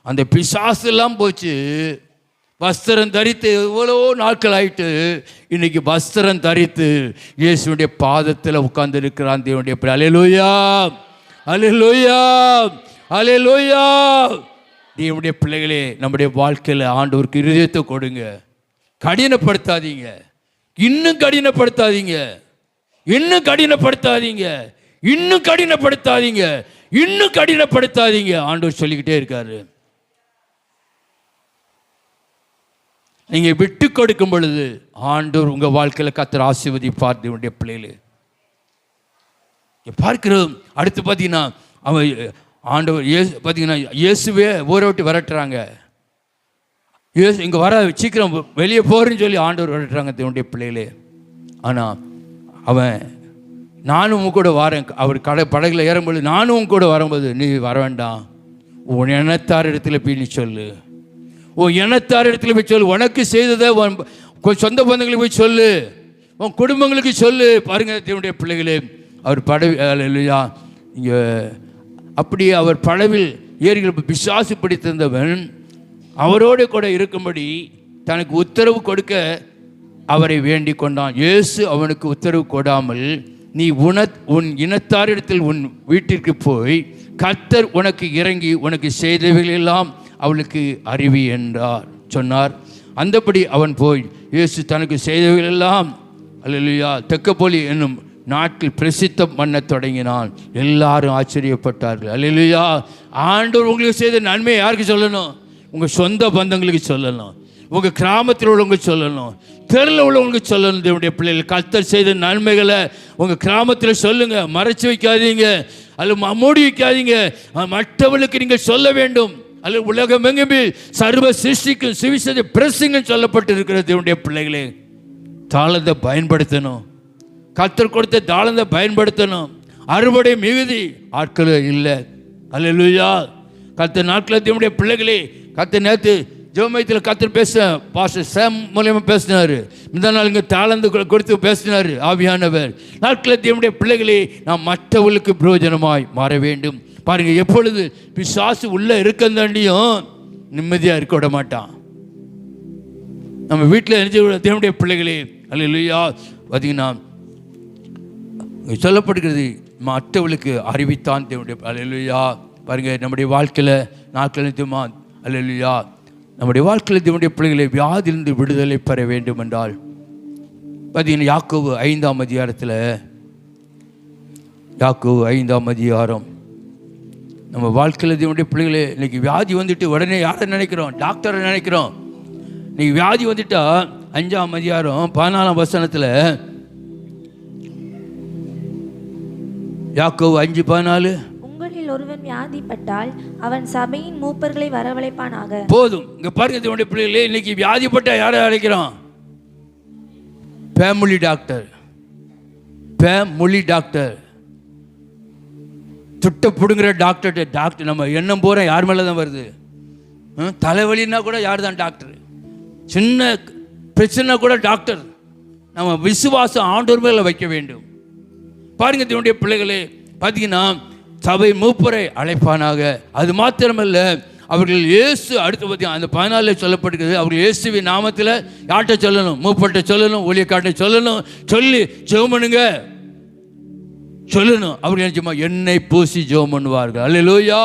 அந்த பிசாசு எல்லாம் போச்சு. வஸ்திரம் தரித்து எவ்வளோ நாட்கள் ஆயிட்டு, இன்னைக்கு வஸ்திரம் தரித்து இயேசுடைய பாதத்தில் உட்கார்ந்து இருக்கிறான் தேவனுடைய பிள்ளை. அல்லேலூயா, அல்லேலூயா, அல்லேலூயா. தேவனுடைய பிள்ளைகளே, நம்முடைய வாழ்க்கையில் ஆண்டவருக்கு இருதயத்தை கொடுங்க. கடினப்படுத்தாதீங்க, இன்னும் கடினப்படுத்தாதீங்க, இன்னும் கடினப்படுத்தாதீங்க, இன்னும் கடினப்படுத்தாதீங்க, இன்னும் கடினப்படுத்தாதீங்க. ஆண்டவர் சொல்லிக்கிட்டே இருக்காரு. நீங்க விட்டு கொடுக்கும் பொழுது ஆண்டவர் உங்க வாழ்க்கையில் கர்த்தர் ஆசீர்வதிப்பார். தேவனுடைய பிள்ளைகளே, பார்க்கிறோம். அடுத்து பார்த்தீங்கன்னா அவன் ஆண்டவர் பார்த்தீங்கன்னா இயேசுவே ஊரை விட்டு விரட்டுறாங்க. இயேசு இங்கே வர சீக்கிரம் வெளியே போகிறேன்னு சொல்லி ஆண்டவர் விரட்டுறாங்க தேவனுடைய பிள்ளைகளே. ஆனால் அவன் நானும் உன் கூட வரேன், அவர் படகுல ஏறும்போது நானும் உன் கூட வரும்போது நீ வர வேண்டாம், உன் இனத்தார் இடத்துல போய் நீ சொல்லு, உன் இனத்தார் இடத்துல போய் சொல்லு, உனக்கு செய்ததை சொந்த பந்தங்களுக்கு போய் சொல்லு, உன் குடும்பங்களுக்கு சொல்லு. பாருங்கள் தேவனுடைய பிள்ளைகளே, அவர் இல்லையா இங்கே அப்படியே அவர் படவில் ஏறிகள் பிசாசு பிடித்திருந்தவன் அவரோடு கூட இருக்கும்படி தனக்கு உத்தரவு கொடுக்க அவரை வேண்டிக் கொண்டான். இயேசு அவனுக்கு உத்தரவு கொடாமல், நீ உன் இனத்தாரிடத்தில் உன் வீட்டிற்கு போய் கர்த்தர் உனக்கு இறங்கி உனக்கு செய்தவைகளெல்லாம் அவளுக்கு அறிவி என்றார் சொன்னார். அந்தபடி அவன் போய் இயேசு தனக்கு செய்தவைகளெல்லாம் அல்லேலூயா தெக்கப்போலி என்னும் நாட்டில் பிரசித்தம் பண்ண தொடங்கினான். எல்லாரும் ஆச்சரியப்பட்டார்கள். அல்லேலூயா. ஆண்டவர் உங்களுக்கு செய்த நன்மையை யாருக்கு சொல்லணும்? உங்கள் சொந்த பந்தங்களுக்கு சொல்லணும், உங்கள் கிராமத்தில் உள்ளவங்களுக்கு சொல்லணும், தெருவில் உள்ளவங்களுக்கு சொல்லணும். தேவனுடைய பிள்ளைகள் கர்த்தர் செய்த நன்மைகளை உங்கள் கிராமத்தில் சொல்லுங்கள், மறைச்சு வைக்காதீங்க, அல்ல மூடி வைக்காதீங்க. மற்றவர்களுக்கு நீங்கள் சொல்ல வேண்டும். அல்ல உலகம் எங்குமே சர்வ சிருஷ்டிக்கும் சுவிசேஷ பிரசங்கம் சொல்லப்பட்டு இருக்கிற தேவனுடைய பிள்ளைகளே, தாளத்தை பயன்படுத்தணும், கர்த்தர் கொடுத்த தாளத்தை பயன்படுத்தணும். அறுவடை மிகுதி, ஆட்கள் இல்லை. அல்லேலூயா. கர்த்தர் நாட்களில் தேவனுடைய பிள்ளைகளே, கர்த்தர் நேற்று ஜெபமயத்தில் கர்த்தர் பேச பாஸ்டர் சாம் மூலியமாக பேசினார். இந்த நாள் இங்கே தாளந்து கொடுத்து பேசினார் ஆவியானவர். நாட்களில் தேவனுடைய பிள்ளைகளே, நாம் மற்றவர்களுக்கு பிரயோஜனமாய் மாற வேண்டும். பாருங்கள், எப்பொழுது பிசாசு உள்ளே இருக்கந்தாண்டியும் நிம்மதியாக இருக்க விட மாட்டான். நம்ம வீட்டில் நினைச்ச தேவனுடைய பிள்ளைகளே, அல்லேலூயா. பார்த்தீங்கன்னா சொல்லப்படுகிறது, மற்றவர்களுக்கு அறிவித்தான் தேவனுடைய. அல்லேலூயா. பாருங்கள், நம்முடைய வாழ்க்கையில் நாட்கள் நித்தியமா அல்லேலூயா, நம்முடைய வாழ்க்கையில் தேவனுடைய பிள்ளைகளை வியாதிலிருந்து விடுதலை பெற வேண்டும் என்றால் பார்த்தீங்கன்னா யாக்கோபு 5ஆம் அதிகாரத்தில், யாக்கோபு 5ஆம் அதிகாரம், நம்ம வாழ்க்கையில் தேவனுடைய பிள்ளைகளே, இன்னைக்கு வியாதி வந்துட்டு உடனே யாரை நினைக்கிறோம்? டாக்டரை நினைக்கிறோம். இன்னைக்கு வியாதி வந்துட்டா 5ஆம் அதிகாரம் 14ஆம் வசனத்தில், யாக்கோபு 5:14, உங்களில் ஒருவன் வியாதிப்பட்டால் அவன் சபையின் மூப்பர்களை வரவழைப்பானாக. போதும். இங்க பாருங்க தேவனுடைய பிள்ளைகளே, இன்னைக்கு வியாதிப்பட்டா யாரை அழைக்கிறோம்? ஃபேமிலி டாக்டர், ஃபேமிலி டாக்டர், துட்ட பிடுங்குற டாக்டர். நம்ம எண்ணம் போகிற யார் மேலே தான் வருது? தலைவலின்னா கூட யார் தான் டாக்டர்? சின்ன பிரச்சனை கூட டாக்டர். நம்ம விசுவாசம் ஆண்டவர் மேலே வைக்க வேண்டும். பாருங்க தேவனுடைய பிள்ளைகளே, பார்த்தீங்கன்னா சபை மூப்பரை அழைப்பானாக. அது மாத்திரமல்ல, அவர்கள் இயேசு அடுத்து பார்த்தீங்கன்னா அந்த 14 சொல்லப்பட்டிருக்கிறது, அவர்கள் இயேசுவின் நாமத்தில் யார்கிட்ட சொல்லணும்? மூப்பர்கிட்ட சொல்லணும், ஊழியக்கார்ட்ட சொல்லணும், சொல்லி ஜெபம் பண்ணுங்க சொல்லணும். அவர்கள் நினைச்சுமா எண்ணெய் பூசி ஜெபம் பண்ணுவார்கள். அல்லேலூயா.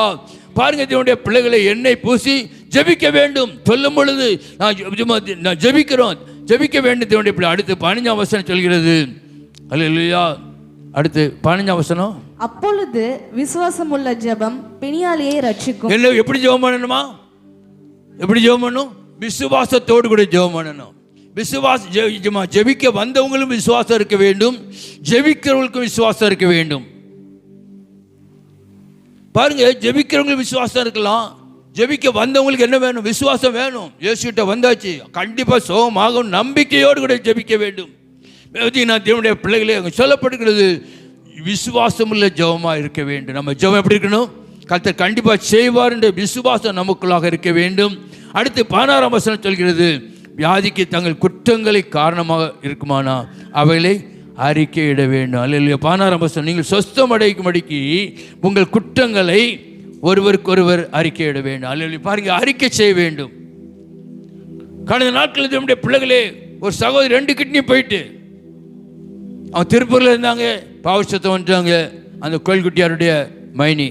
பாருங்க தேவனுடைய பிள்ளைகளை, எண்ணெய் பூசி ஜெபிக்க வேண்டும். சொல்லும் பொழுது நான் ஜெபிக்க வேண்டும் தேவனுடைய பிள்ளை. அடுத்து 15ஆம் வசனம் சொல்கிறது. அல்லேலூயா. அடுத்து 15ஆம் வசனம், அப்பொழுது விசுவாசம் உள்ள ஜெபம் பிணியாளியை ரட்சிக்கும். என்ன எப்படி ஜெபம் பண்ணணுமா? எப்படி ஜெபம் பண்ணணும்? விசுவாசத்தோடு கூட ஜெபம் பண்ணணும். ஜெபிக்க வந்தவங்களும் விசுவாசம் இருக்க வேண்டும், ஜெபிக்கிறவங்களுக்கும் விசுவாசம் இருக்க வேண்டும். பாருங்க, ஜெபிக்கிறவங்களுக்கு விசுவாசம் இருக்கலாம், ஜெபிக்க வந்தவங்களுக்கு என்ன வேணும்? விசுவாசம் வேணும். இயேசுகிட்ட வந்தாச்சு, கண்டிப்பாக சுகமாகும் நம்பிக்கையோடு கூட ஜெபிக்க வேண்டும். தேவனுடைய பிள்ளைகளே, அங்கே சொல்லப்படுகிறது, விசுவாசம் உள்ள ஜெபமாக இருக்க வேண்டும். நம்ம ஜெபம் எப்படி இருக்கணும்? கர்த்தர் கண்டிப்பாக செய்வார் என்ற விசுவாசம் நமக்குள்ளாக இருக்க வேண்டும். அடுத்து 16ஆம் வசனம் சொல்கிறது, வியாதிக்கு தங்கள் குற்றங்களை காரணமாக இருக்குமானா அவைகளை அறிக்கையிட வேண்டும். அல்லேலூயா. 16ஆம் வசனம், நீங்கள் சொஸ்தம் அடைக்கும்படிக்கு உங்கள் குற்றங்களை ஒருவருக்கொருவர் அறிக்கையிட வேண்டும். அல்லேலூயா. பாருங்க, அறிக்கை செய்ய வேண்டும். கடந்த நாட்களில் நம்முடைய பிள்ளைகளே, ஒரு சகோதரி 2 கிட்னி போயிட்டு அவன் திருப்பூரில் இருந்தாங்க, பாவச்சத்தை வந்துட்டாங்க. அந்த கோயில்குட்டியாருடைய மைனி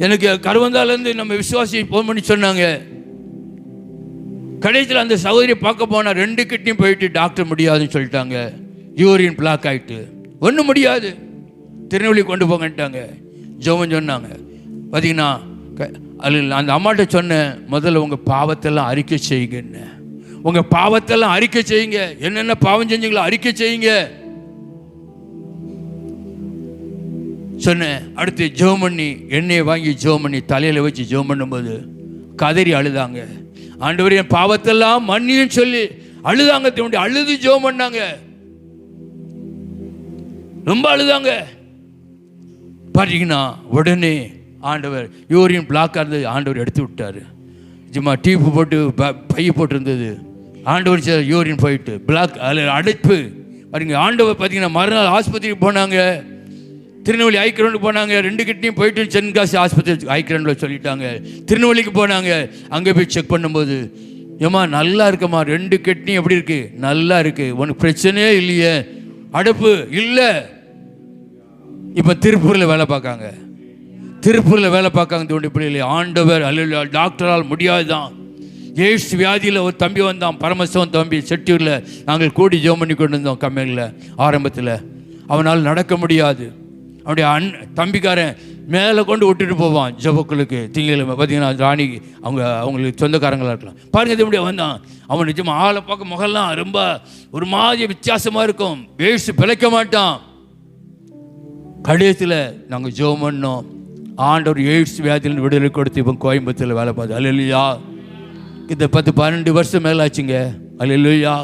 எனக்கு கருவந்தாலேருந்து நம்ம விசுவாசி ஃபோன் பண்ணி சொன்னாங்க. கடைசியில் அந்த சகோதரியை பார்க்க போனால் 2 கிட்னி போயிட்டு டாக்டர் முடியாதுன்னு சொல்லிட்டாங்க. யூரின் பிளாக் ஆகிட்டு ஒன்றும் முடியாது, திருநெல்வேலி கொண்டு போங்கன்ட்டாங்க. ஜெபம் சொன்னாங்க. பார்த்தீங்கன்னா அதில் அந்த அம்மாட்ட சொன்னேன், முதல்ல உங்கள் பாவத்தெல்லாம் அறிக்கை செய்யுங்கன்னு. உங்கள் பாவத்தெல்லாம் அறிக்கை செய்யுங்க. என்னென்ன பாவம் செஞ்சீங்களோ அறிக்கை செய்யுங்க சொன்னேன். அடுத்து ஜெபம் பண்ணி எண்ணெயை வாங்கி ஜெபம் பண்ணி தலையில் வச்சு ஜெபம் பண்ணும்போது கதறி அழுதாங்க. ஆண்டவரே, என் பாவத்தெல்லாம் மன்னின்னு சொல்லி அழுதாங்க. அழுது ஜெபம் பண்ணாங்க, ரொம்ப அழுதாங்க. பார்த்தீங்கன்னா உடனே ஆண்டவர் யூரின் பிளாக்காக இருந்தது, ஆண்டவர் எடுத்து விட்டார். சும்மா டீப்பு போட்டு பைய போட்டிருந்தது, ஆண்டவர் யூரின் போயிட்டு பிளாக் அதில் அடைப்பு. பாருங்க, ஆண்டவர் பார்த்தீங்கன்னா மறுநாள் ஆஸ்பத்திரிக்கு போனாங்க. திருநெல்வேலி ஐக்கிரவுண்டுக்கு போனாங்க. 2 கிட்னியும் போயிட்டு தென்காசி ஆஸ்பத்திரி ஐக்கிரவுண்டில் சொல்லிட்டாங்க. திருநெல்வேலிக்கு போனாங்க. அங்கே போய் செக் பண்ணும்போது, ஏம்மா நல்லா இருக்கம்மா, 2 கிட்னி எப்படி இருக்கு? நல்லா இருக்கு, உனக்கு பிரச்சனையே இல்லையே, அடைப்பு இல்லை. இப்போ திருப்பூரில் வேலை பார்க்காங்க. திருப்பூரில் வேலை பார்க்காங்க. தோண்டி பிள்ளைகளே, ஆண்டவர் அல்ல டாக்டரால் முடியாதுதான். எய்ட்ஸ் வியாதியில் ஒரு தம்பி வந்தான், பரமசிவன் தம்பி, செட்டியூரில். நாங்கள் கூடி ஜெபம் பண்ணி கொண்டு இருந்தோம் கம்மியில் ஆரம்பத்தில். அவனால் நடக்க முடியாது. அவனுடைய தம்பிக்காரன் மேலே கொண்டு விட்டுட்டு போவான் ஜெபக்குழுக்கு. திங்கக்கிழமை பார்த்தீங்கன்னா ராணி அவங்களுக்கு சொந்தக்காரங்களாக இருக்கலாம். பாருங்க, இது இப்படியே வந்தான். அவன் நிஜமாக ஆளை பார்க்க முகல்லாம் ரொம்ப ஒரு மாதிரி வித்தியாசமாக இருக்கும். எய்ட்ஸ் பிழைக்க மாட்டான். கடைசியில் நாங்கள் ஜெபம் பண்ணோம். ஆண்டவர் எய்ட்ஸ் வியாதியில் விடுதலை கொடுத்து இப்போ கோயம்புத்தூரில் வேலை பார்த்து. அல்லேலூயா. இந்த 12 வருஷம் மேலே ஆச்சுங்க. அல்லேலூயா.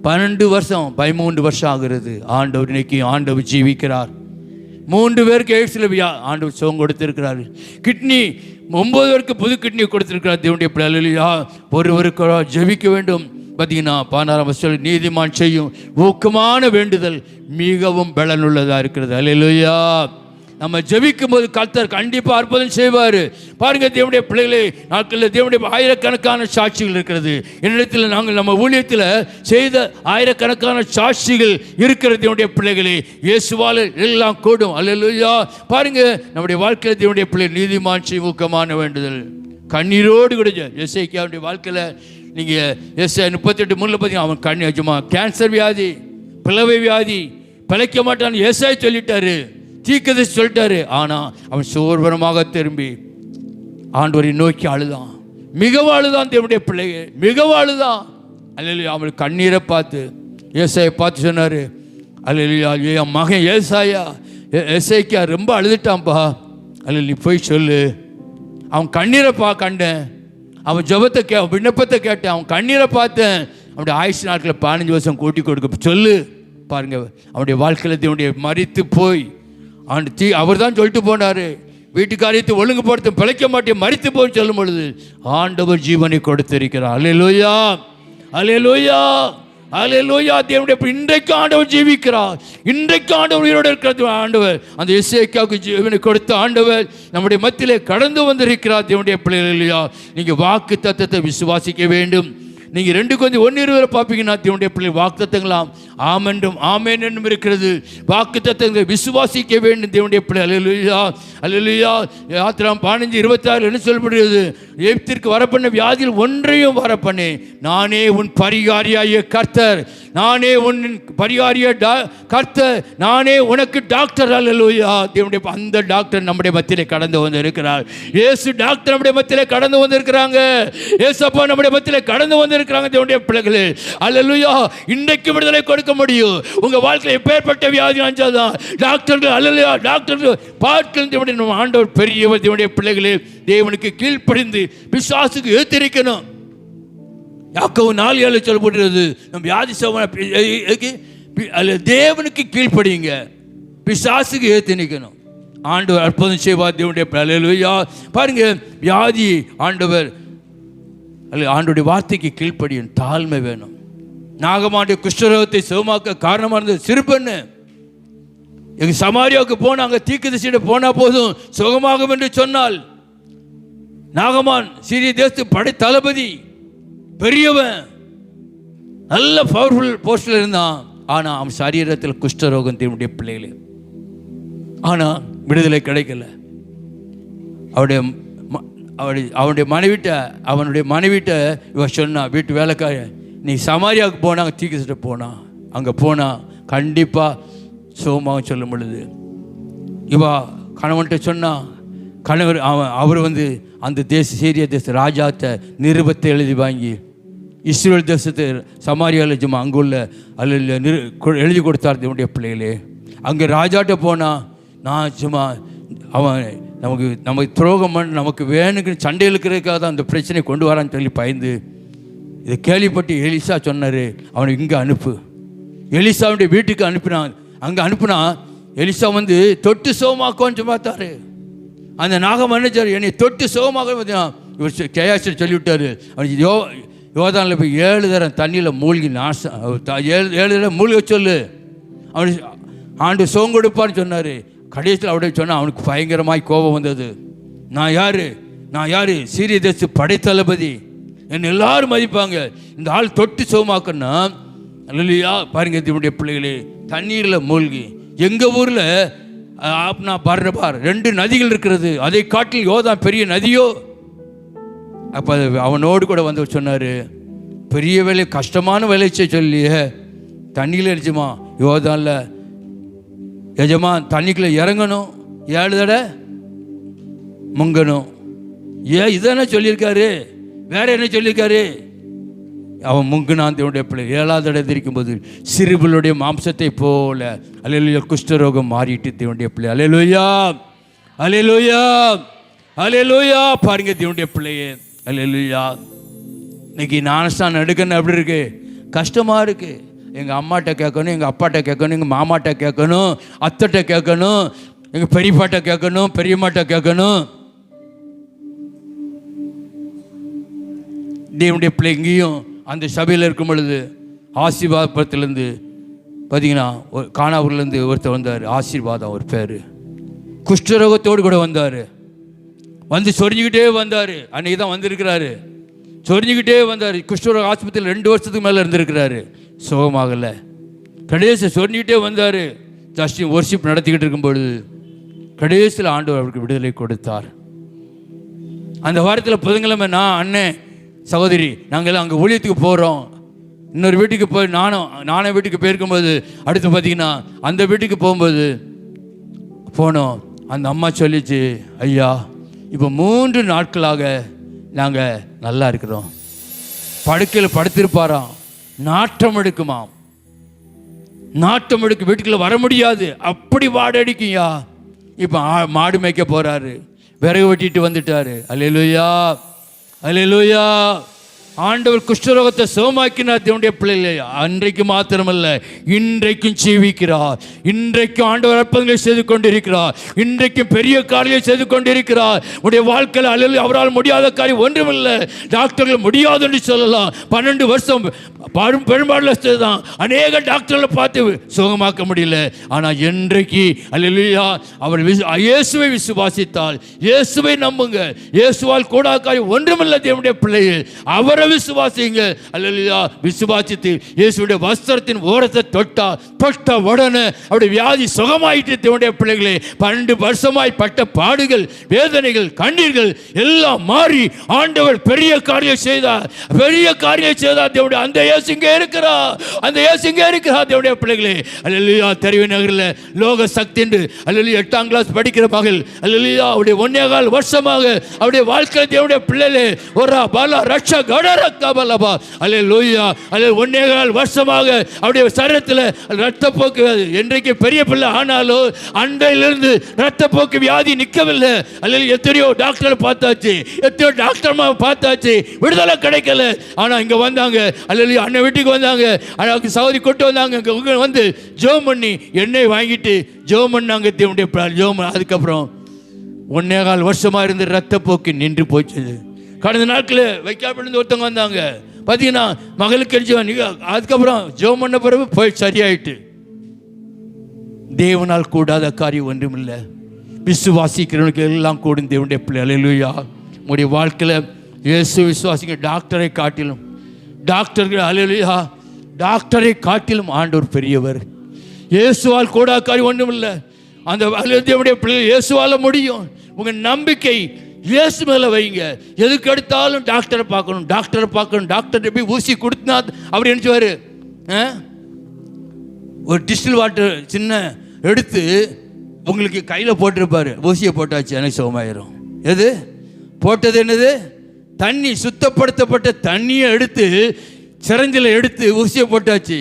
12 வருஷம் 13 வருஷம் ஆகிறது. ஆண்டவர் இன்னைக்கு ஆண்டவர் ஜீவிக்கிறார். 3 பேருக்கு எய்ட்ஸில் ஆண்டவர் சுகம் கொடுத்திருக்கிறார். கிட்னி 9 பேருக்கு புது கிட்னி கொடுத்திருக்கிறார். தேவனுடைய பிள்ளையா, ஒருவருக்கு ஜெபிக்க வேண்டும். பார்த்தீங்கன்னா 16ஆம் வசனம், நீதிமான் செய்யும் ஊக்கமான வேண்டுதல் மிகவும் பலனுள்ளதாக இருக்கிறது. அல்லேலூயா. நம்ம ஜெபிக்கும் போது கர்த்தர் கண்டிப்பாக அற்புதம் செய்வார். பாருங்க, தேவனுடைய பிள்ளைகளே, நாட்களில் தேவனுடைய ஆயிரக்கணக்கான சாட்சிகள் இருக்கிறது. என்னிடத்தில் நாங்கள் நம்ம ஊழியத்தில் செய்த ஆயிரக்கணக்கான சாட்சிகள் இருக்கிறது. தேவனுடைய பிள்ளைகளே, இயேசுவால் எல்லாம் கூடும். அல்லேலூயா. பாருங்க, நம்முடைய வாழ்க்கையில் தேவனுடைய பிள்ளை நீதிமான் செய்யும் ஊக்கமான வேண்டுதல் கண்ணீரோடு கூட. எஸ்ஐக்கியாவுடைய வாழ்க்கையில் நீங்கள் எஸ்ஐ 38:3 பார்த்தீங்கன்னா, அவன் சும்மா கேன்சர் வியாதி, பிளவை வியாதி, பிழைக்க மாட்டான்னு எஸ்ஐ சொல்லிட்டாரு, தீர்க்கதரிசி சொல்லிட்டாரு. ஆனால் அவன் சோர்வரமாக திரும்பி ஆண்டவரை நோக்கி அழுதான். மிகவும் அழுதான். தேவனுடைய பிள்ளைங்க மிகவும் அழுதான். அல்லேலூயா. அவனுக்கு கண்ணீரை பார்த்து ஏசாயை பார்த்து சொன்னார், அல்லேலூயா, என் மகன் ஏசாய்க்கா ரொம்ப அழுதுட்டான்ப்பா. அல்ல, நீ போய் சொல்லு. அவன் கண்ணீரை கண்டேன். அவன் ஜெபத்தை விண்ணப்பத்தை கேட்டேன். அவன் கண்ணீரை பார்த்தேன். அவனுடைய ஆயுசு நாட்களை 15 வருஷம் கூட்டி கொடுக்க சொல்லு. பாருங்க, அவனுடைய வாழ்க்கையில் தேவனுடைய மரித்து போய் அவர் தான் சொல்லிட்டு போனார், வீட்டு காரியத்தை ஒழுங்குபடுத்த பிழைக்க மாட்டேன், மரித்து போய் சொல்லும் பொழுது ஆண்டவர் ஜீவனை கொடுத்திருக்கிறார். அல்லேலூயா. அல்லேலூயா. அல்லேலூயா. தேவனுடைய இன்றைக்கு ஆண்டவர் ஜீவிக்கிறார். இன்றைக்கு ஆண்டவர் உயிரோடு இருக்கிறது. ஆண்டவர் அந்த எசேக்கியாவுக்கு ஜீவனை கொடுத்த ஆண்டவர் நம்முடைய மத்தியிலே கடந்து வந்திருக்கிறார். தேவனுடைய பிள்ளைகளா, நீங்கள் வாக்கு தத்தத்தை விசுவாசிக்க வேண்டும். நீங்கள் 2 Corinthians 1:20 பார்ப்பீங்கன்னா, தேவனுடைய பிள்ளை வாக்குத்தத்தங்களாம் ஆமென்றும் ஆமென் என்றும் இருக்கிறது. வாக்குத்தத்தங்களை விசுவாசிக்க வேண்டும். தேவனுடைய பிள்ளை. அல்லேலூயா. அல்லேலூயா. யாத்திராம் 15:26 என்ன சொல்லப்படுகிறது? எகிப்திற்கு வரப்பண்ண வியாதியில் ஒன்றையும் வரப்பண்ணே, நானே உன் பரிகாரியாகிய கர்த்தர், நானே உன் பரிகாரிய கர்த்தர், நானே உனக்கு டாக்டர். அல்லேலூயா. தேவனுடைய அந்த டாக்டர் நம்முடைய மத்தியிலே கடந்து வந்து இருக்கிறார். இயேசு டாக்டர் நம்முடைய மத்தியிலே கடந்து வந்திருக்கிறாங்க. இயேசப்பா நம்முடைய மத்தியிலே கடந்து வந்து இருக்கிறாங்க. தேவனுடைய பிள்ளைகளே, அல்லேலூயா. இன்றைக்கு விடுதலை கொடுக்க முடியும். உங்க வாழ்க்கையில் எப்பேற்பட்ட வியாதி அஞ்சாதான் டாக்டர்கள், அல்லேலூயா, டாக்டர்கள் பார்த்து தேவனுடைய ஆண்டவர் பெரியவர். தேவனுடைய பிள்ளைகளே, தேவனுக்கு கீழ்ப்படிந்து பிசாசுக்கு ஏத்திருக்கணும். யாக்கோபு 4:7 சொல்லப்படுகிறது, நம் வியாதி தேவனுக்கு கீழ்ப்படியுங்க, பிசாசுக்கு ஏத்தி நிற்கணும். ஆண்டவர் அற்புதம் செய்வார். தேவனுடைய அல்லேலூயா. பாருங்க, வியாதி ஆண்டவர் ஆண்டவருடைய வார்த்தைக்கு கீழ்ப்படியும். தாழ்மை வேணும். நாகமானுடைய குஷ்டரோகத்தை சுகமாக்க காரணமாக இருந்தது சிறு பெண்ணு. எங்க சமாரியாவுக்கு போனாங்க, தீர்க்கதரிசியிட போனா போதும் சுகமாகும் என்று சொன்னால். நாகமான் சீரிய தேசத்து படை தளபதி, பெரியவன், நல்ல பவர்ஃபுல் போஸ்டில் இருந்தான். ஆனா அவன் சரீரத்தில் குஷ்டரோகம் தீர்வுடைய பிள்ளைகளே. ஆனா விடுதலை கிடைக்கல. அவனுடைய மனைவிட்ட இவன் சொன்னா, வீட்டு வேலைக்கார, நீ சமாரியாவுக்கு போனாங்க, தீர்க்கதரிசிட்ட போனா, அங்கே போனா கண்டிப்பாக சுகமாக சொல்லும் பொழுது இவா கணவன்கிட்ட சொன்னா, கணவர் அவர் அந்த சீரிய தேச ராஜாத்த நிருபத்தை எழுதி வாங்கி இஸ்ரேல் தேசத்து சமாரியாவில் சும்மா அங்குள்ள அதில் எழுதி கொடுத்தார் என்னுடைய பிள்ளைகளே. அங்கே ராஜாட்ட போனால், நான் சும்மா அவன் நமக்கு துரோகம் பண்ண, நமக்கு வேணுக்கு சண்டை இழுக்கிறதுக்காக தான் அந்த பிரச்சனையை கொண்டு வரான்னு சொல்லி பயந்து இதை கேள்விப்பட்டு எலிசா சொன்னார், அவனை இங்கே அனுப்பு. எலிசாவுடைய வீட்டுக்கு அனுப்பினான். அங்கே அனுப்புனா எலிசா தொட்டு சுகமாக்குவான்னு பார்த்தாரு. அந்த நாகம் மன்னிச்சார், என்னை தொட்டு சுகமாக. இவர் கேயாசர் சொல்லிவிட்டார், அவன் யோர்தானில் போய் 7 தரம் தண்ணியில் மூழ்கி 7 தரம் மூழ்க சொல்லு, அவன் ஆண்டு சுகம் கொடுப்பான்னு சொன்னார். கடைசியில் அவருடைய சொன்னால் அவனுக்கு பயங்கரமாய் கோபம் வந்தது. நான் யார் சீரிய தேச படைத்தளபதி, என்னை எல்லாரும் மதிப்பாங்க, இந்த ஆள் தொட்டு சுகமாக்குன்னா இல்லையா? பாருங்க என்னுடைய பிள்ளைகளே, தண்ணீரில் மூழ்கி. எங்கள் ஊரில் ஆப்னா பர்னபார் 2 நதிகள் இருக்கிறது, அதை காட்டில் யோர்தான் பெரிய நதியோ. அப்போ அவனோடு கூட வந்து சொன்னார், பெரிய வேலை, கஷ்டமான வேலை சொல்லியே, தண்ணியில் அடிச்சுமா யோர்தானில் எஜமா தண்ணிக்குள்ளே இறங்கணும், 7 தடவை முங்கணும். இதானே சொல்லியிருக்காரு, வேற என்ன சொல்லியிருக்காரு? அவன் முங்குனான். தேவனுடைய பிள்ளை 7வது தடவை எதிர்க்கும்போது சிறுபிள்ளுடைய மாம்சத்தை போல அல்லேலூயா குஷ்டரோகம் மாறிட்டு தேவனுடைய பிள்ளை. அல்லேலூயா, அல்லேலூயா, அல்லேலூயா. பாருங்க தேவனுடைய பிள்ளையே, அல்லேலூயா. இன்னைக்கு ஞானஸ்தானம் எடுக்கணும் எப்படி இருக்கு? கஷ்டமாக இருக்கு. எங்கள் அம்மாட்ட கேட்கணும், எங்கள் அப்பாட்ட கேட்கணும், எங்கள் மாமாட்ட கேட்கணும், அத்தைட்ட கேட்கணும், எங்கள் பெரியப்பாட்ட கேட்கணும், பெரியம்மாட்ட கேட்கணும். தேவனுடைய பிள்ளை இங்கேயும் அந்த சபையில் இருக்கும் பொழுது ஆசீர்வாதத்திலேருந்து பார்த்தீங்கன்னா கானாவூர்லேருந்து ஒருத்தர் வந்தார், ஆசீர்வாதம் ஒரு பேர், குஷ்டரோகத்தோடு கூட வந்தார். சொரிஞ்சுக்கிட்டே வந்தார். அன்றைக்கி தான் வந்திருக்கிறாரு. சொரிஞ்சுக்கிட்டே வந்தார். குஷ்டரோக ஆஸ்பத்திரியில் 2 வருஷத்துக்கு மேலே இருந்திருக்கிறாரு, சுகமாகலை. கடைசி சொரிஞ்சுக்கிட்டே வந்தார். ஜஸ்ட் ஒர்ஷிப் நடத்திக்கிட்டு இருக்கும்பொழுது கடைசியில் ஆண்டவர் அவருக்கு விடுதலை கொடுத்தார். அந்த வாரத்தில் புதன்கிழமை நான், அண்ணன், சகோதரி, நாங்கள் அங்கே ஊழியத்துக்கு போகிறோம். இன்னொரு வீட்டுக்கு போய் நானே வீட்டுக்கு போயிருக்கும்போது அடுத்து பார்த்தீங்கன்னா அந்த வீட்டுக்கு போகும்போது போனோம். அந்த அம்மா சொல்லிச்சு, ஐயா இப்போ 3 நாட்களாக நாங்கள் நல்லா இருக்கிறோம். படுக்கையில் படுத்திருப்பாராம், நாட்டம் எடுக்குமாம், நாட்டம் எடுக்கு, வீட்டுக்குள்ளே வர முடியாது, அப்படி வாடடிக்கும்யா. இப்போ மாடு மேய்க்க போகிறாரு, விறகு வெட்டிட்டு வந்துட்டாரு. அல்லேலூயா, அல்லேலூயா. ஆண்டவர் குஷ்டரோகத்தை சுகமாக்கினார். தேவனுடைய பிள்ளைகளே, அன்றைக்கு மாத்திரமல்ல, இன்றைக்கும் ஜீவிக்கிறார். இன்றைக்கும் ஆண்டவர் அற்புதங்களை செய்து கொண்டிருக்கிறார். இன்றைக்கும் பெரிய காரியங்களை செய்து கொண்டிருக்கிறார். உடைய வாழ்க்கையில் அல்லேலூயா அவரால் முடியாத காரியம் ஒன்றுமில்லை. டாக்டர்கள் முடியாது என்று சொல்லலாம். 12 வருஷம் பெரும்பாலும் தான் அநேக டாக்டர்களை பார்த்து சுகமாக்க முடியல. ஆனால் இன்றைக்கு அல்லேலூயா அவர் இயேசுவை விசுவாசித்தால், இயேசுவை நம்புங்க, இயேசுவால் கூடாத காரியம் ஒன்றுமில்லை. தேவனுடைய பிள்ளைகள், அவரை விசுவாசிங்க. அல்லேலூயா. விசுவாசித்து இயேசுடைய வஸ்திரத்தின் ஓரத்தை தொட்ட உடனே அவருடைய வியாதி சுகமாயிட்டு. தேவனுடைய பிள்ளைகளே, 12 வருஷமாய் பட்ட பாடுகள், வேதனைகள், கண்ணீர்கள் எல்லாம் மாறி ஆண்டவர் பெரிய காரியம் செய்தார். பெரிய காரியம் செய்தார். தேவனுடைய அந்த இயேசு இங்கே இருக்கிறார். அந்த இயேசு இங்கே இருக்கிறார். தேவனுடைய பிள்ளைகளே, அல்லேலூயா. தெரிவு நகரில் லோக சக்தி என்று அல்லேலூயா 8ஆம் கிளாஸ் படிக்கிற மகள், அல்லேலூயா அவருடைய 1.25 வருஷமாக அவருடைய வாழ்க்கை தேவனுடைய பிள்ளைகளே ஒரு பாலா ரட்சா கட ரத்தபலபா. அல்லேலூயா. அல்லே 1.25 வருஷமாக அவருடைய சரீரத்தில் ரத்தப்போக்கு என்றைக்கு பெரிய பிள்ளை ஆனாலும் அண்டையிலிருந்து ரத்தப்போக்கு வியாதி நிற்கவில்லை. அல்லேலூயா. எத்தனையோ டாக்டர் பார்த்தாச்சு, எத்தனையோ டாக்டர் பார்த்தாச்சு, விடுதலை கிடைக்கல. ஆனால் இங்கே வந்தாங்க. அல்லேலூயா. அண்ணன் வீட்டுக்கு வந்தாங்க, அழகு சகோதரி கொண்டு வந்தாங்க. இங்கே வந்து ஜெபம் பண்ணி எண்ணெய் வாங்கிட்டு ஜெபம் பண்ணாங்க. தேவனுடைய ஜெபம். அதுக்கப்புறம் 1.25 வருஷமாக இருந்து ரத்தப்போக்கு நின்று போச்சு. கடந்த நாட்களில் வைக்காப்பிலிருந்து ஒருத்தவங்க வந்தாங்க, பார்த்தீங்கன்னா மகளுக்கு அடிச்சு அதுக்கப்புறம் ஜெபம் பண்ண பிறகு போய் சரியாயிட்டு. தேவனால் கூடாத காரியம் ஒன்றுமில்லை. விசுவாசிக்கிறவனுக்கு எல்லாம் கூடும் தேவனுடைய பிள்ளை. அல்லேலூயா. உங்களுடைய வாழ்க்கையில் இயேசு விசுவாசிங்க. டாக்டரை காட்டிலும் டாக்டர்கள், அல்லேலூயா, டாக்டரை காட்டிலும் ஆண்டவர் பெரியவர். இயேசுவால் கூடாத காரியம் ஒன்றுமில்லை. அந்த தேவனுடைய பிள்ளை இயேசுவால் முடியும். உங்கள் நம்பிக்கை இயேசு மேலே வைங்க. எதுக்கு எடுத்தாலும் டாக்டரை பார்க்கணும், டாக்டரை பார்க்கணும், டாக்டர்கிட்ட போய் ஊசி கொடுத்தா அவர் நினச்சுவார். ஒரு டிஸ்டில் வாட்டர் சின்ன எடுத்து உங்களுக்கு கையில் போட்டிருப்பார். ஊசியை போட்டாச்சு, எனக்கு சுகமாயிரும். எது போட்டது? என்னது? தண்ணி, சுத்தப்படுத்தப்பட்ட தண்ணியை எடுத்து சிரஞ்சில் எடுத்து ஊசியை போட்டாச்சு.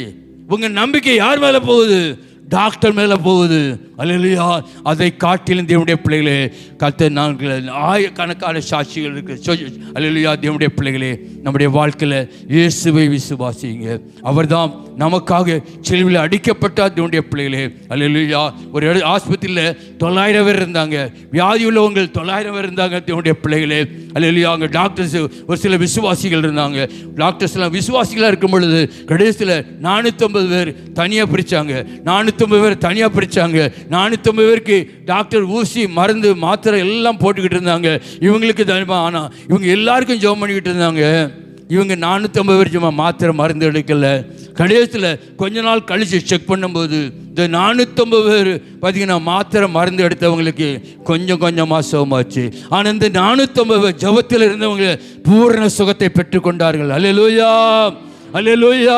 உங்கள் நம்பிக்கை யார் மேலே போகுது? டாக்டர் மேலே போகுது. அல்லேலூயா. அதை காட்டிலும் தேவனுடைய பிள்ளைகளே, கர்த்தர் நாங்கள் ஆயிரக்கணக்கான சாட்சிகள் இருக்கு. அல்லேலூயா. தேவனுடைய பிள்ளைகளே, நம்முடைய வாழ்க்கையில் இயேசுவை விசுவாசிங்க. அவர் தான் நமக்காக சிலுவையில் அடிக்கப்பட்டார். தேவனுடைய பிள்ளைகளே, அல்லேலூயா. ஒரு ஆஸ்பத்திரியில் 900 பேர் இருந்தாங்க. வியாதி உள்ளவங்க 900 பேர் இருந்தாங்க. தேவனுடைய பிள்ளைகளே, அல்லேலூயா. அங்கே டாக்டர்ஸ் ஒரு சில விசுவாசிகள் இருந்தாங்க. டாக்டர்ஸ் எல்லாம் விசுவாசிகளாக இருக்கும் பொழுது கடைசியில் 450 பேர் தனியாக பிரித்தாங்க. 450 பேர் தனியாக பிரித்தாங்க. 450 பேருக்கு டாக்டர் ஊசி, மருந்து, மாத்திரை எல்லாம் போட்டுக்கிட்டு இருந்தாங்க. இவங்களுக்கு தனிமாக. ஆனால் இவங்க எல்லாருக்கும் ஜெபம் பண்ணிக்கிட்டு இருந்தாங்க. இவங்க 450 பேர் சும்மா மாத்திரை மருந்து எடுக்கலை. கடைசியில் கொஞ்ச நாள் கழித்து செக் பண்ணும்போது இந்த 450 பேர் பார்த்திங்கன்னா மாத்திரை மருந்து எடுத்தவங்களுக்கு கொஞ்சம் கொஞ்சமாக சுகமாச்சு. ஆனால் இந்த 450 பேர் ஜெபத்தில் இருந்தவங்க பூரண சுகத்தை பெற்றுக்கொண்டார்கள். அல்லேலூயா. அல்லேலூயா.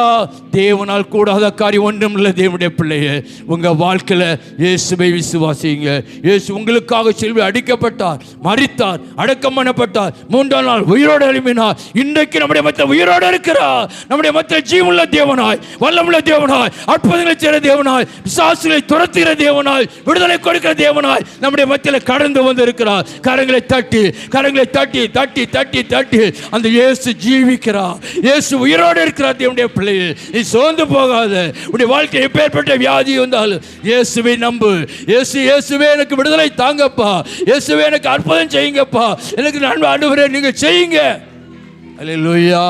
தேவனால் கூடாத காரியம் ஒன்றும் இல்லை. தேவனுடைய பிள்ளையே, உங்கள் வாழ்க்கையில் இயேசுவை விசுவாசிங்க. இயேசு உங்களுக்காக சிலுவையில் அடிக்கப்பட்டார், மரித்தார், அடக்கம் பண்ணப்பட்டார், 3ஆம் நாள் உயிரோடு எழுப்பினார். இன்றைக்கு நம்முடைய மத்தியில் உயிரோடு இருக்கிறார். நம்முடைய மத்தியில் ஜீவனுள்ள தேவனாய், வல்லமுள்ள தேவனாய், அற்புதங்களை செய்கிற தேவனாய், பிசாசுகளை துரத்துகிற தேவனாய், விடுதலை கொடுக்கிற தேவனாய் நம்முடைய மத்தியில் கடந்து வந்து இருக்கிறார். கரங்களை தட்டி தட்டி தட்டி தட்டி தட்டி அந்த இயேசு ஜீவிக்கிறார். இயேசு உயிரோடு இருக்கிறார். தேவனுடைய பிள்ளையே, நீ சோர்ந்து போகாத. உடைய வாழ்க்கை எப்பேற்பட்ட வியாதி வந்தாலும் இயேசுவை நம்பு. இயேசுவே எனக்கு விடுதலை தாங்கப்பா, இயேசுவே எனக்கு அற்புதம் செய்யுங்கப்பா, எனக்கு நன்மை ஆண்டவரே நீங்க செய்யுங்க. அல்லேலூயா.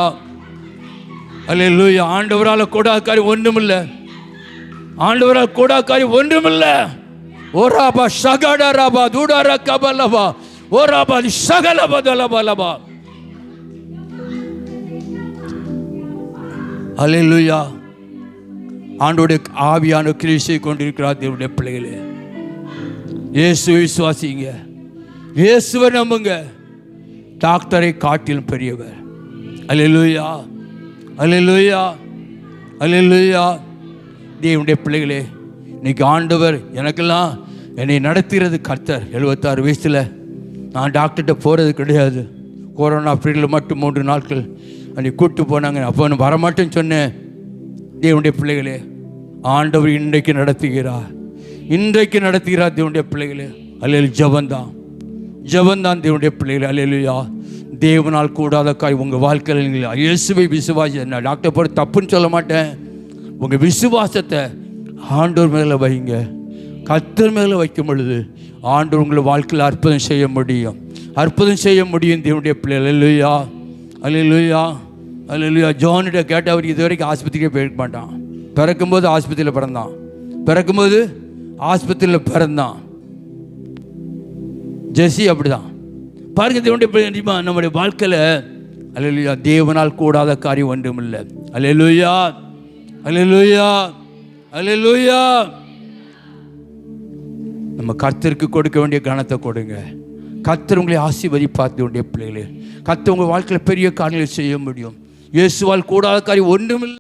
அல்லேலூயா. ஆண்டவரால் கூடாத காரியம் ஒன்றுமில்லை. ஆண்டவரால் கூடாத காரியம் ஒன்றுமில்லை. ஓராபா ஷகடா ராபா தூடாரா கபலபா ஓராபா ஷகலபா தலபலபா. அல்லேலூயா. ஆண்டோடைய ஆவியான கிரியை கொண்டிருக்கிறார். தேவனுடைய பிள்ளைகளே, இயேசுவை விசுவாசிங்க, இயேசுவை நம்புங்க. டாக்டரை காட்டிலும் பெரியவர். அல்லேலூயா. அல்லேலூயா. அல்லேலூயா. தேவனுடைய பிள்ளைகளே, இன்னைக்கு ஆண்டவர் எனக்கெல்லாம் என்னை நடத்துகிறது கர்த்தர். 76 வயசில் நான் டாக்டர்கிட்ட போகிறது கிடையாது. கொரோனா பீரியடில் மட்டும் 3 நாட்கள் அன்றைக்கி கூப்பிட்டு போனாங்க. அப்போ நான் வரமாட்டேன்னு சொன்னேன். தேவனுடைய பிள்ளைகளே, ஆண்டவர் இன்றைக்கு நடத்துகிறார். இன்றைக்கு நடத்துகிறார். தேவனுடைய பிள்ளைகளே, அல்லேலூயா. ஜபந்தான் தேவனுடைய பிள்ளைகளே. அல்லேலூயா. தேவனால் கூடாத காய் உங்கள் வாழ்க்கையில் நீங்கள் இயேசுவை விசுவாசி. நான் டாக்டர் போகிற தப்புன்னு சொல்ல மாட்டேன். உங்கள் விசுவாசத்தை ஆண்டவர் மேலே வைங்க. கர்த்தர் மேலே வைக்கும் பொழுது ஆண்டவர் உங்களை வாழ்க்கையில் அற்புதம் செய்ய முடியும். அற்புதம் செய்ய முடியும். தேவனுடைய பிள்ளைகள். அல்லேலூயா. அல்லேலூயா. அல்லேலூயா. ஜானிட்ட கேட்டவர் இது வரைக்கும் ஆஸ்பத்திரிக்கே போயிருக்க மாட்டான். பிறக்கும்போது ஆஸ்பத்திரியில் பிறந்தான். பிறக்கும்போது ஆஸ்பத்திரியில் பிறந்தான். ஜெசி அப்படிதான். பாருங்க தேவனுடைய பிள்ளை, நம்முடைய வாழ்க்கையில் அல்லேலூயா தேவனால் கூடாத காரியம் ஒன்றும் இல்லை. அல்லேலூயா. அல்லேலூயா. அல்லேலூயா. நம்ம கர்த்தருக்கு கொடுக்க வேண்டிய கனத்தை கொடுங்க. கர்த்தர் உங்களை ஆசீர்வதிப்பார். தேவனுடைய பிள்ளைகளே, கர்த்தர் உங்கள் வாழ்க்கையில் பெரிய காரியங்களை செய்ய முடியும். இயேசுவால் கூடாத காரியம் ஒன்றுமில்லை.